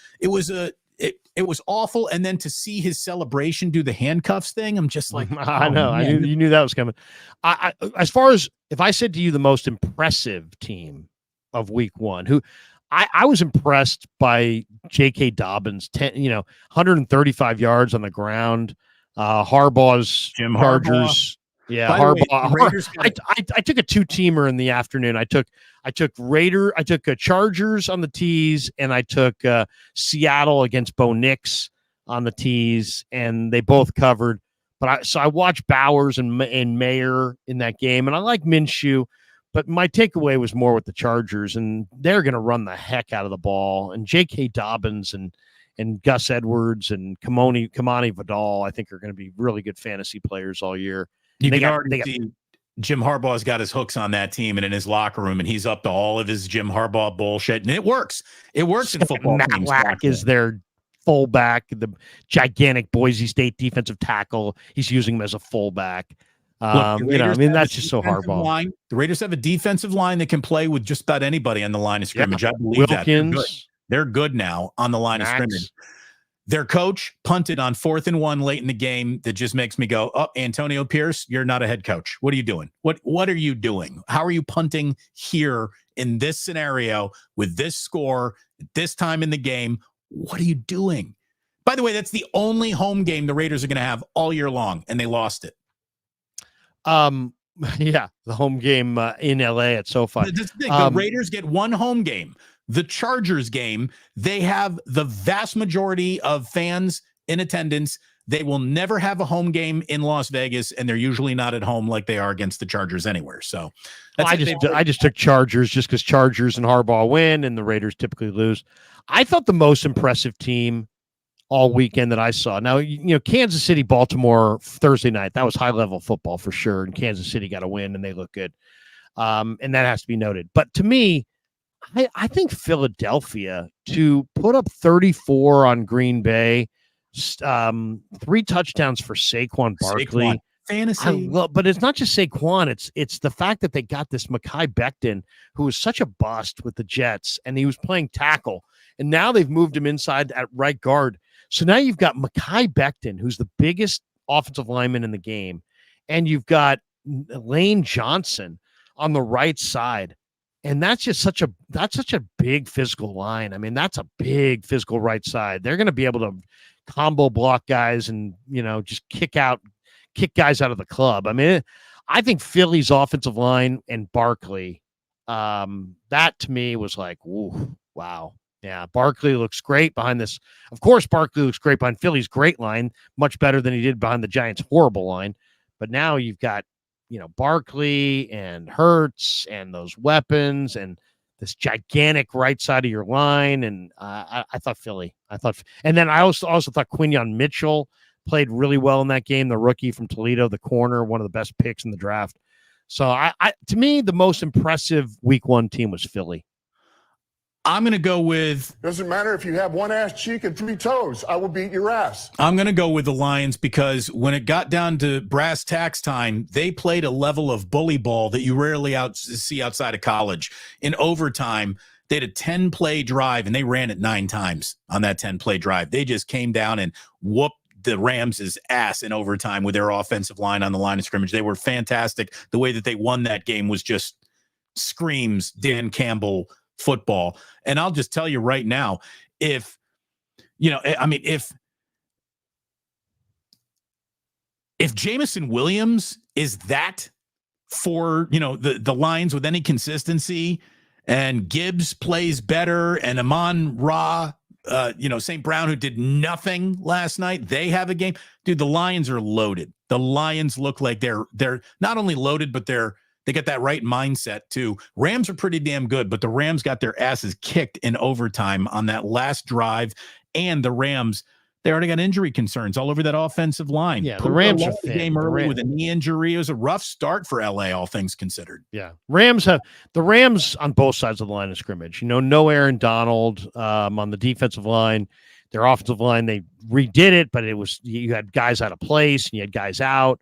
awful. And then to see his celebration do the handcuffs thing, I'm just like, I know. Man. You knew that was coming. As far as, if I said to you the most impressive team of week 1, who I was impressed by J.K. Dobbins, 135 yards on the ground. Harbaugh's Chargers. Yeah, Harbaugh. I took a 2-teamer in the afternoon. I took Chargers on the tees, and I took Seattle against Bo Nix on the tees, and they both covered. But I watched Bowers and Mayer in that game, and I like Minshew. But my takeaway was more with the Chargers, and they're going to run the heck out of the ball. And J.K. Dobbins and Gus Edwards and Kamani Vidal, I think, are going to be really good fantasy players all year. You can already see Jim Harbaugh's got his hooks on that team and in his locker room, and he's up to all of his Jim Harbaugh bullshit, and it works. It works in football. Matt Lack is their fullback, the gigantic Boise State defensive tackle. He's using him as a fullback. That's just so Harbaugh. The Raiders have a defensive line that can play with just about anybody on the line of scrimmage. I believe Wilkins, that. They're good now on the line of scrimmage. Their coach punted on 4th and 1 late in the game. That just makes me go, oh, Antonio Pierce, you're not a head coach. What are you doing? What are you doing? How are you punting here in this scenario with this score at this time in the game? What are you doing? By the way, that's the only home game the Raiders are going to have all year long, and they lost it. The home game in LA at SoFi. The Raiders get one home game. The Chargers game, they have the vast majority of fans in attendance. They will never have a home game in Las Vegas, and they're usually not at home like they are against the Chargers anywhere. So I just took Chargers just because Chargers and Harbaugh win and the Raiders typically lose. I thought the most impressive team all weekend that I saw. Now, Kansas City, Baltimore, Thursday night, that was high-level football for sure, and Kansas City got a win, and they look good. And that has to be noted. But to me, I think Philadelphia to put up 34 on Green Bay, 3 touchdowns for Saquon Barkley. Saquon. Fantasy. But it's not just Saquon. It's the fact that they got this Mekhi Becton, who was such a bust with the Jets, and he was playing tackle. And now they've moved him inside at right guard. So now you've got Mekhi Becton, who's the biggest offensive lineman in the game, and you've got Lane Johnson on the right side. And that's such a big physical line. I mean, that's a big physical right side. They're going to be able to combo block guys and, just kick guys out of the club. I mean, I think Philly's offensive line and Barkley, that to me was like, ooh, wow. Yeah, Barkley looks great behind this. Of course, Barkley looks great behind Philly's great line, much better than he did behind the Giants' horrible line. But now you've got, Barkley and Hurts and those weapons and this gigantic right side of your line. And I thought Philly. And then I also thought Quinyon Mitchell played really well in that game. The rookie from Toledo, the corner, one of the best picks in the draft. So to me, the most impressive week 1 team was Philly. I'm going to go with... Doesn't matter if you have 1 ass cheek and 3 toes. I will beat your ass. I'm going to go with the Lions because when it got down to brass tacks time, they played a level of bully ball that you rarely see outside of college. In overtime, they had a 10-play drive, and they ran it 9 times on that 10-play drive. They just came down and whooped the Rams' ass in overtime with their offensive line on the line of scrimmage. They were fantastic. The way that they won that game was just screams Dan Campbell football. And I'll just tell you right now, if Jameson Williams is that for, the Lions with any consistency, and Gibbs plays better, and Amon-Ra, St. Brown, who did nothing last night, they have a game. Dude, the Lions are loaded. The Lions look like they're not only loaded, but they got that right mindset too. Rams are pretty damn good, but the Rams got their asses kicked in overtime on that last drive. And the Rams, they already got injury concerns all over that offensive line. Yeah, the Rams are thin. Game early with a knee injury. It was a rough start for LA, all things considered. Yeah, the Rams on both sides of the line of scrimmage. No Aaron Donald on the defensive line. Their offensive line, they redid it, but you had guys out of place and you had guys out.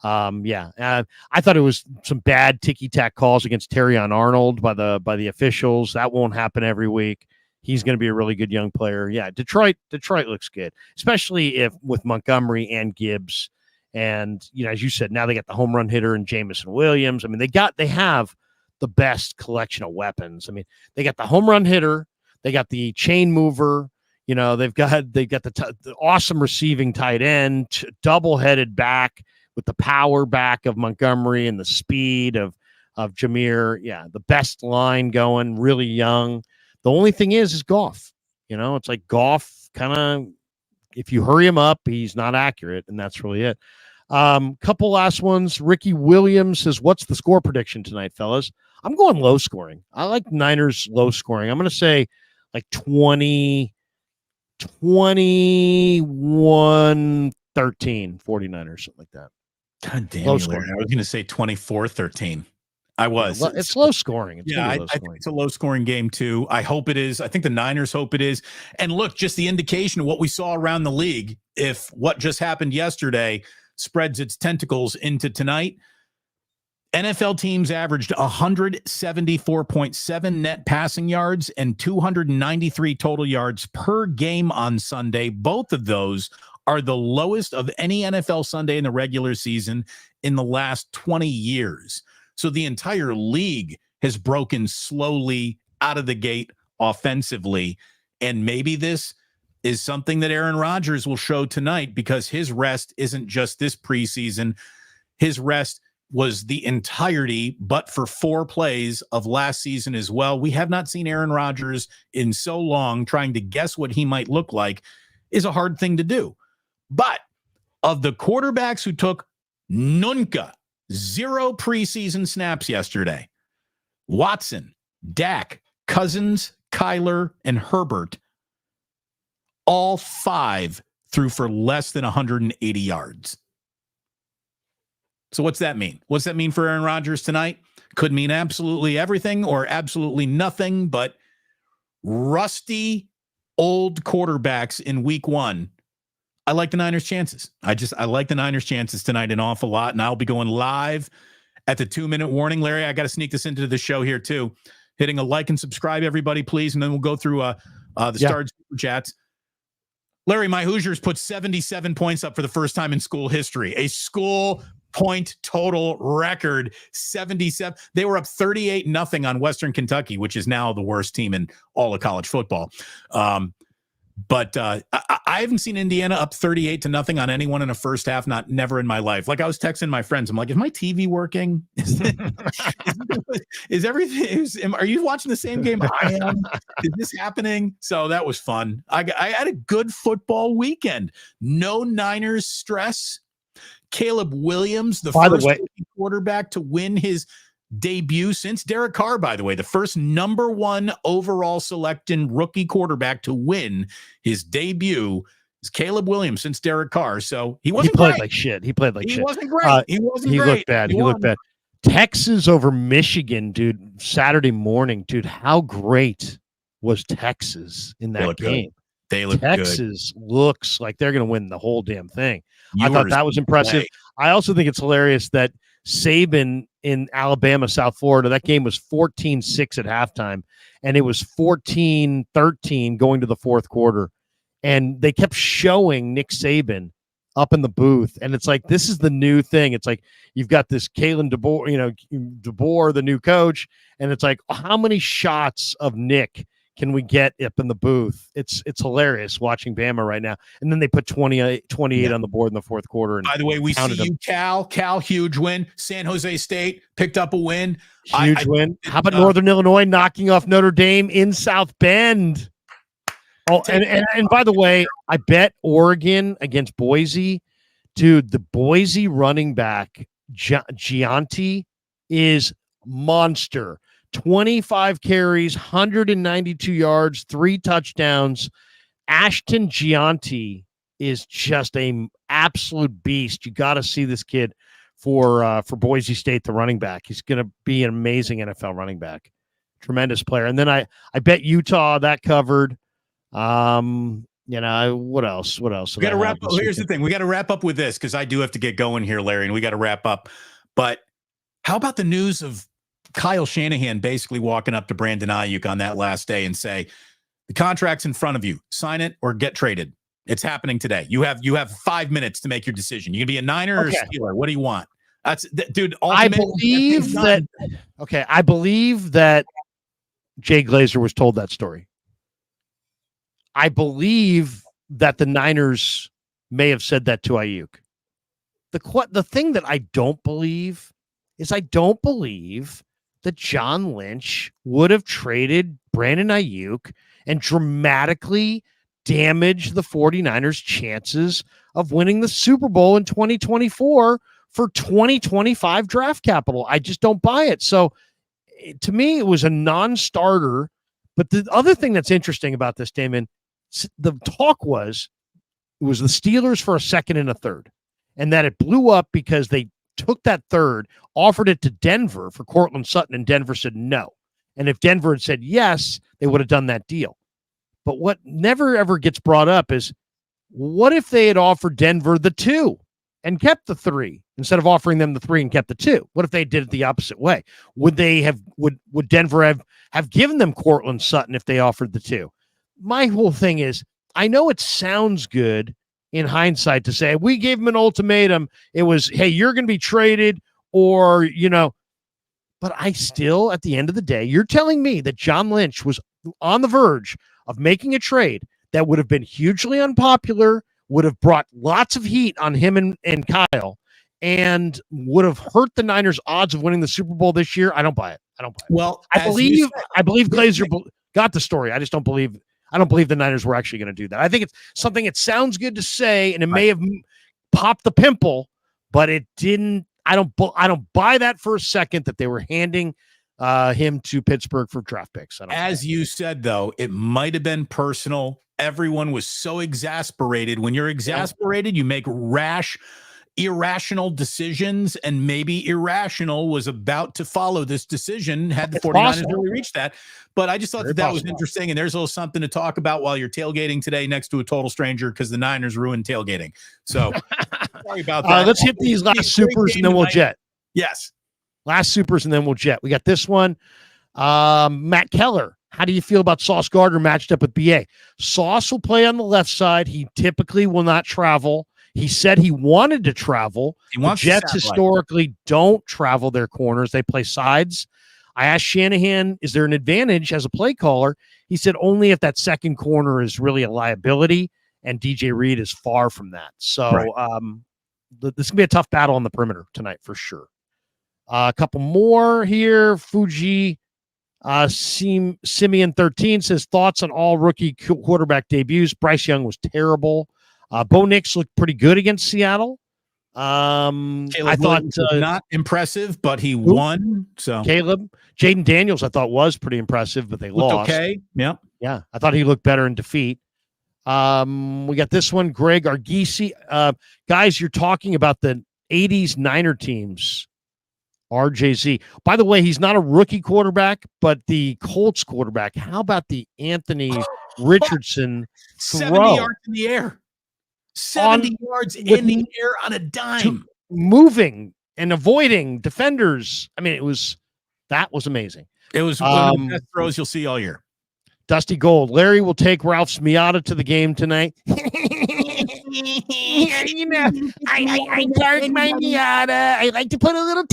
I thought it was some bad ticky-tack calls against Terrion Arnold by the officials. That won't happen every week. He's going to be a really good young player. Yeah, Detroit looks good, especially if with Montgomery and Gibbs. And, as you said, now they got the home run hitter and Jameson Williams. I mean, they have the best collection of weapons. I mean, they got the home run hitter, they got the chain mover, they've got the awesome receiving tight end, double-headed back with the power back of Montgomery and the speed of Jameer. Yeah, the best line going, really young. The only thing is Goff. It's like Goff kind of, if you hurry him up, he's not accurate, and that's really it. Couple last ones. Ricky Williams says, what's the score prediction tonight, fellas? I'm going low scoring. I like Niners low scoring. I'm going to say like 21-13, 49ers, something like that. God damn, low scoring. I was going to say 24-13. I was. It's low scoring. I think it's a low scoring game too. I hope it is. I think the Niners hope it is. And look, just the indication of what we saw around the league, if what just happened yesterday spreads its tentacles into tonight, NFL teams averaged 174.7 net passing yards and 293 total yards per game on Sunday. Both of those are the lowest of any NFL Sunday in the regular season in the last 20 years. So the entire league has broken slowly out of the gate offensively. And maybe this is something that Aaron Rodgers will show tonight, because his rest isn't just this preseason. His rest was the entirety, but for 4 plays of last season as well. We have not seen Aaron Rodgers in so long. Trying to guess what he might look like is a hard thing to do. But of the quarterbacks who took nunca, 0 preseason snaps yesterday, Watson, Dak, Cousins, Kyler, and Herbert all 5 threw for less than 180 yards. So what's that mean? What's that mean for Aaron Rodgers tonight? Could mean absolutely everything or absolutely nothing, but rusty old quarterbacks in week 1. I like the Niners' chances. I like the Niners' chances tonight an awful lot, and I'll be going live at the 2-minute warning. Larry, I got to sneak this into the show here too. Hitting a like and subscribe, everybody, please, and then we'll go through the starred super chats. Larry, my Hoosiers put 77 points up for the first time in school history. A school point total record, 77. They were up 38-0 on Western Kentucky, which is now the worst team in all of college football. But I haven't seen Indiana up 38-0 on anyone in a first half, never in my life. Like I was texting my friends. I'm like, is my TV working? Is everything, are you watching the same game I am? Is this happening? So that was fun. I had a good football weekend. No Niners stress. Caleb Williams, the first quarterback to win his debut since Derek Carr, by the way, the first number 1 overall selected rookie quarterback to win his debut is Caleb Williams since Derek Carr. So he played like shit. He wasn't great. He looked bad. He looked bad. Texas over Michigan, dude. Saturday morning, dude. How great was Texas in that game? Good. They look Texas good. Looks like they're going to win the whole damn thing. I thought that was impressive. I also think it's hilarious that Saban in Alabama, South Florida, that game was 14-6 at halftime, and it was 14-13 going to the fourth quarter. And they kept showing Nick Saban up in the booth, and it's like, this is the new thing. It's like you've got this Kalen DeBoer, the new coach, and it's like, how many shots of Nick can we get up in the booth? It's hilarious watching Bama right now. And then they put 28 on the board in the fourth quarter. And by the way, we see you, Cal, huge win. San Jose State picked up a win. Huge win. How about Northern Illinois knocking off Notre Dame in South Bend? Oh, and by the way, I bet Oregon against Boise. Dude, the Boise running back, Gianti, is monster. 25 carries, 192 yards, 3 touchdowns. Ashton Gianti is just an absolute beast. You got to see this kid for Boise State, the running back. He's going to be an amazing NFL running back. Tremendous player. And then I bet Utah that covered. What else? We got to wrap up. Here's the thing. We got to wrap up with this because I do have to get going here, Larry, and we got to wrap up. But how about the news of Kyle Shanahan basically walking up to Brandon Ayuk on that last day and say, the contract's in front of you, sign it or get traded. It's happening today. You have 5 minutes to make your decision. You can be a Niner or a Steeler. What do you want? Dude. I believe that Jay Glazer was told that story. I believe that the Niners may have said that to Ayuk. The thing that I don't believe is that John Lynch would have traded Brandon Ayuk and dramatically damaged the 49ers' chances of winning the Super Bowl in 2024 for 2025 draft capital. I just don't buy it. So to me, it was a non-starter. But the other thing that's interesting about this, Damon, the talk was it was the Steelers for a second and a third, and that it blew up because they took that third, offered it to Denver for Cortland Sutton, and Denver said no. And if Denver had said yes, they would have done that deal. But what never ever gets brought up is, what if they had offered Denver the 2 and kept the 3 instead of offering them the 3 and kept the 2? What if they did it the opposite way? Would Denver have given them Cortland Sutton if they offered the 2? My whole thing is, I know it sounds good in hindsight to say we gave him an ultimatum. It was, hey, you're going to be traded, or, but I still, at the end of the day, you're telling me that John Lynch was on the verge of making a trade that would have been hugely unpopular, would have brought lots of heat on him and Kyle, and would have hurt the Niners' odds of winning the Super Bowl this year. I don't buy it. Well, I believe Glazer got the story. I just don't believe the Niners were actually going to do that. I think it's something that sounds good to say, and it may have popped the pimple, but it didn't. I don't buy that for a second that they were handing him to Pittsburgh for draft picks. As you said, though, it might have been personal. everyone was so exasperated. When you're exasperated, you make rash, irrational decisions, and maybe irrational was about to follow this decision had the 49ers really reached that. But I just thought that was interesting, and there's a little something to talk about while you're tailgating today next to a total stranger because the Niners ruined tailgating. So sorry about that. Let's hit these last supers and then we'll jet. Yes. Last supers and then we'll jet. We got this one. Matt Keller. How do you feel about Sauce Gardner matched up with BA? Sauce will play on the left side. He typically will not travel. He said he wanted to travel. The Jets historically don't travel their corners. They play sides. I asked Shanahan, is there an advantage as a play caller? He said only if that second corner is really a liability, and DJ Reed is far from that. So this can be a tough battle on the perimeter tonight for sure. A couple more here. Fuji Simeon 13 says thoughts on all rookie quarterback debuts. Bryce Young was terrible. Bo Nix looked pretty good against Seattle. I thought not impressive, but he won. So Caleb, Jaden Daniels, I thought was pretty impressive, but they lost. Okay, yeah. I thought he looked better in defeat. We got this one, Greg Argisi. Guys, you're talking about the 80s Niner teams. RJZ. By the way, he's not a rookie quarterback, but the Colts quarterback. How about the Anthony Richardson 70 yards in the air? 70 yards in the air on a dime. Moving and avoiding defenders. I mean, that was amazing. It was one of the best throws you'll see all year. Dusty Gold. Larry will take Ralph's Miata to the game tonight. You know, I park my Miata. I like to put a little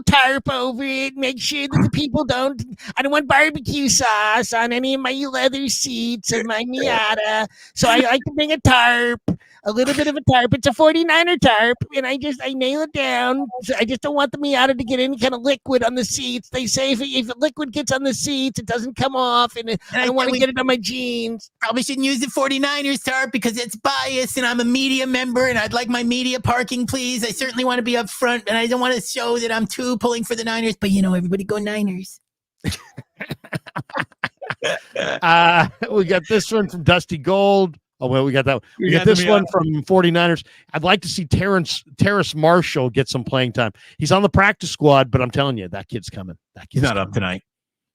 tarp over it, make sure that the people I don't want barbecue sauce on any of my leather seats of my Miata. So I like to bring a tarp, a little bit of a tarp. It's a 49er tarp, and I nail it down. So I just don't want the Miata to get any kind of liquid on the seats. They say if liquid gets on the seats, it doesn't come off, and I don't want to get it on my jeans. Probably shouldn't use the 49ers tarp because it's biased, and I'm a media member, and I'd like my media parking, please. I certainly want to be up front, and I don't want to show that I'm too pulling for the Niners, but everybody go Niners. We got this one from Dusty Gold. Oh, well, we got that one. We got this one from 49ers. I'd like to see Terrace Marshall get some playing time. He's on the practice squad, but I'm telling you, that kid's coming. He's not up tonight.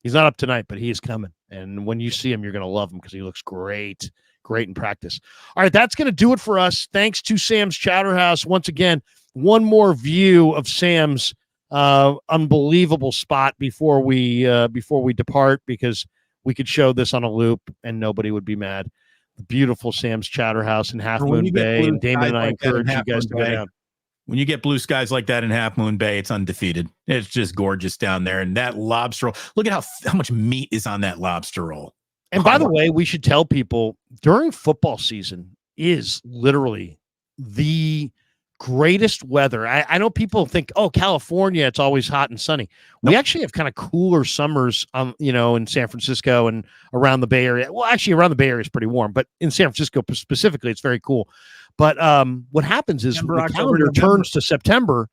He's not up tonight, but he is coming. And when you see him, you're going to love him because he looks great in practice. All right, that's going to do it for us. Thanks to Sam's Chowder House. Once again, one more view of Sam's unbelievable spot before we depart, because we could show this on a loop and nobody would be mad. The beautiful Sam's Chowder House in Half Moon Bay, and Damon and I encourage you guys to go down. When you get blue skies like that in Half Moon Bay, it's undefeated. It's just gorgeous down there. And that lobster roll, look at how much meat is on that lobster roll. And by the way, we should tell people during football season is literally the greatest weather. I know people think, oh, California, it's always hot and sunny. We actually have kind of cooler summers, in San Francisco and around the Bay Area. Well, actually, around the Bay Area is pretty warm, but in San Francisco specifically, it's very cool. But what happens is the calendar turns to September,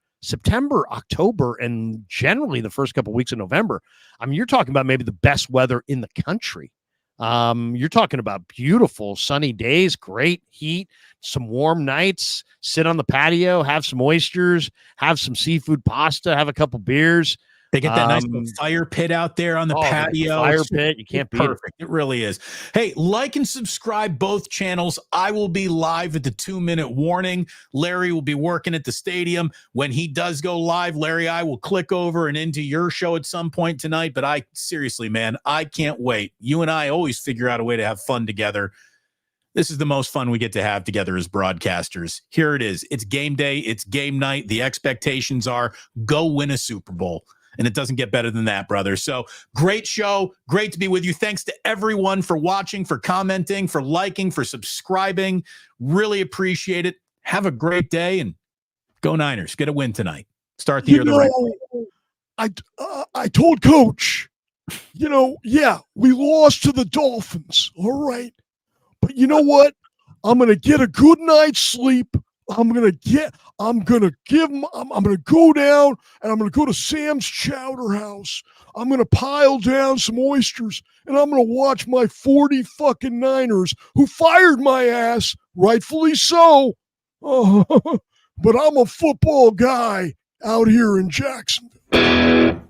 October, and generally the first couple of weeks of November. I mean, you're talking about maybe the best weather in the country. You're talking about beautiful sunny days, great heat, some warm nights, sit on the patio, have some oysters, have some seafood pasta, have a couple beers. They get that nice little fire pit out there on the patio. Fire pit. You can't beat it. Perfect. It really is. Hey, like and subscribe both channels. I will be live at the 2-minute warning. Larry will be working at the stadium. When he does go live, Larry, I will click over and into your show at some point tonight. But seriously, man, I can't wait. You and I always figure out a way to have fun together. This is the most fun we get to have together as broadcasters. Here it is. It's game day. It's game night. The expectations are go win a Super Bowl. And it doesn't get better than that, brother. So great show. Great to be with you. Thanks to everyone for watching, for commenting, for liking, for subscribing. Really appreciate it. Have a great day and go Niners. Get a win tonight. Start the year the right way. I told Coach, we lost to the Dolphins. All right. But you know what? I'm going to get a good night's sleep. I'm gonna go down and I'm gonna go to Sam's Chowder House. I'm gonna pile down some oysters and I'm gonna watch my 40 fucking Niners who fired my ass, rightfully so. But I'm a football guy out here in Jacksonville.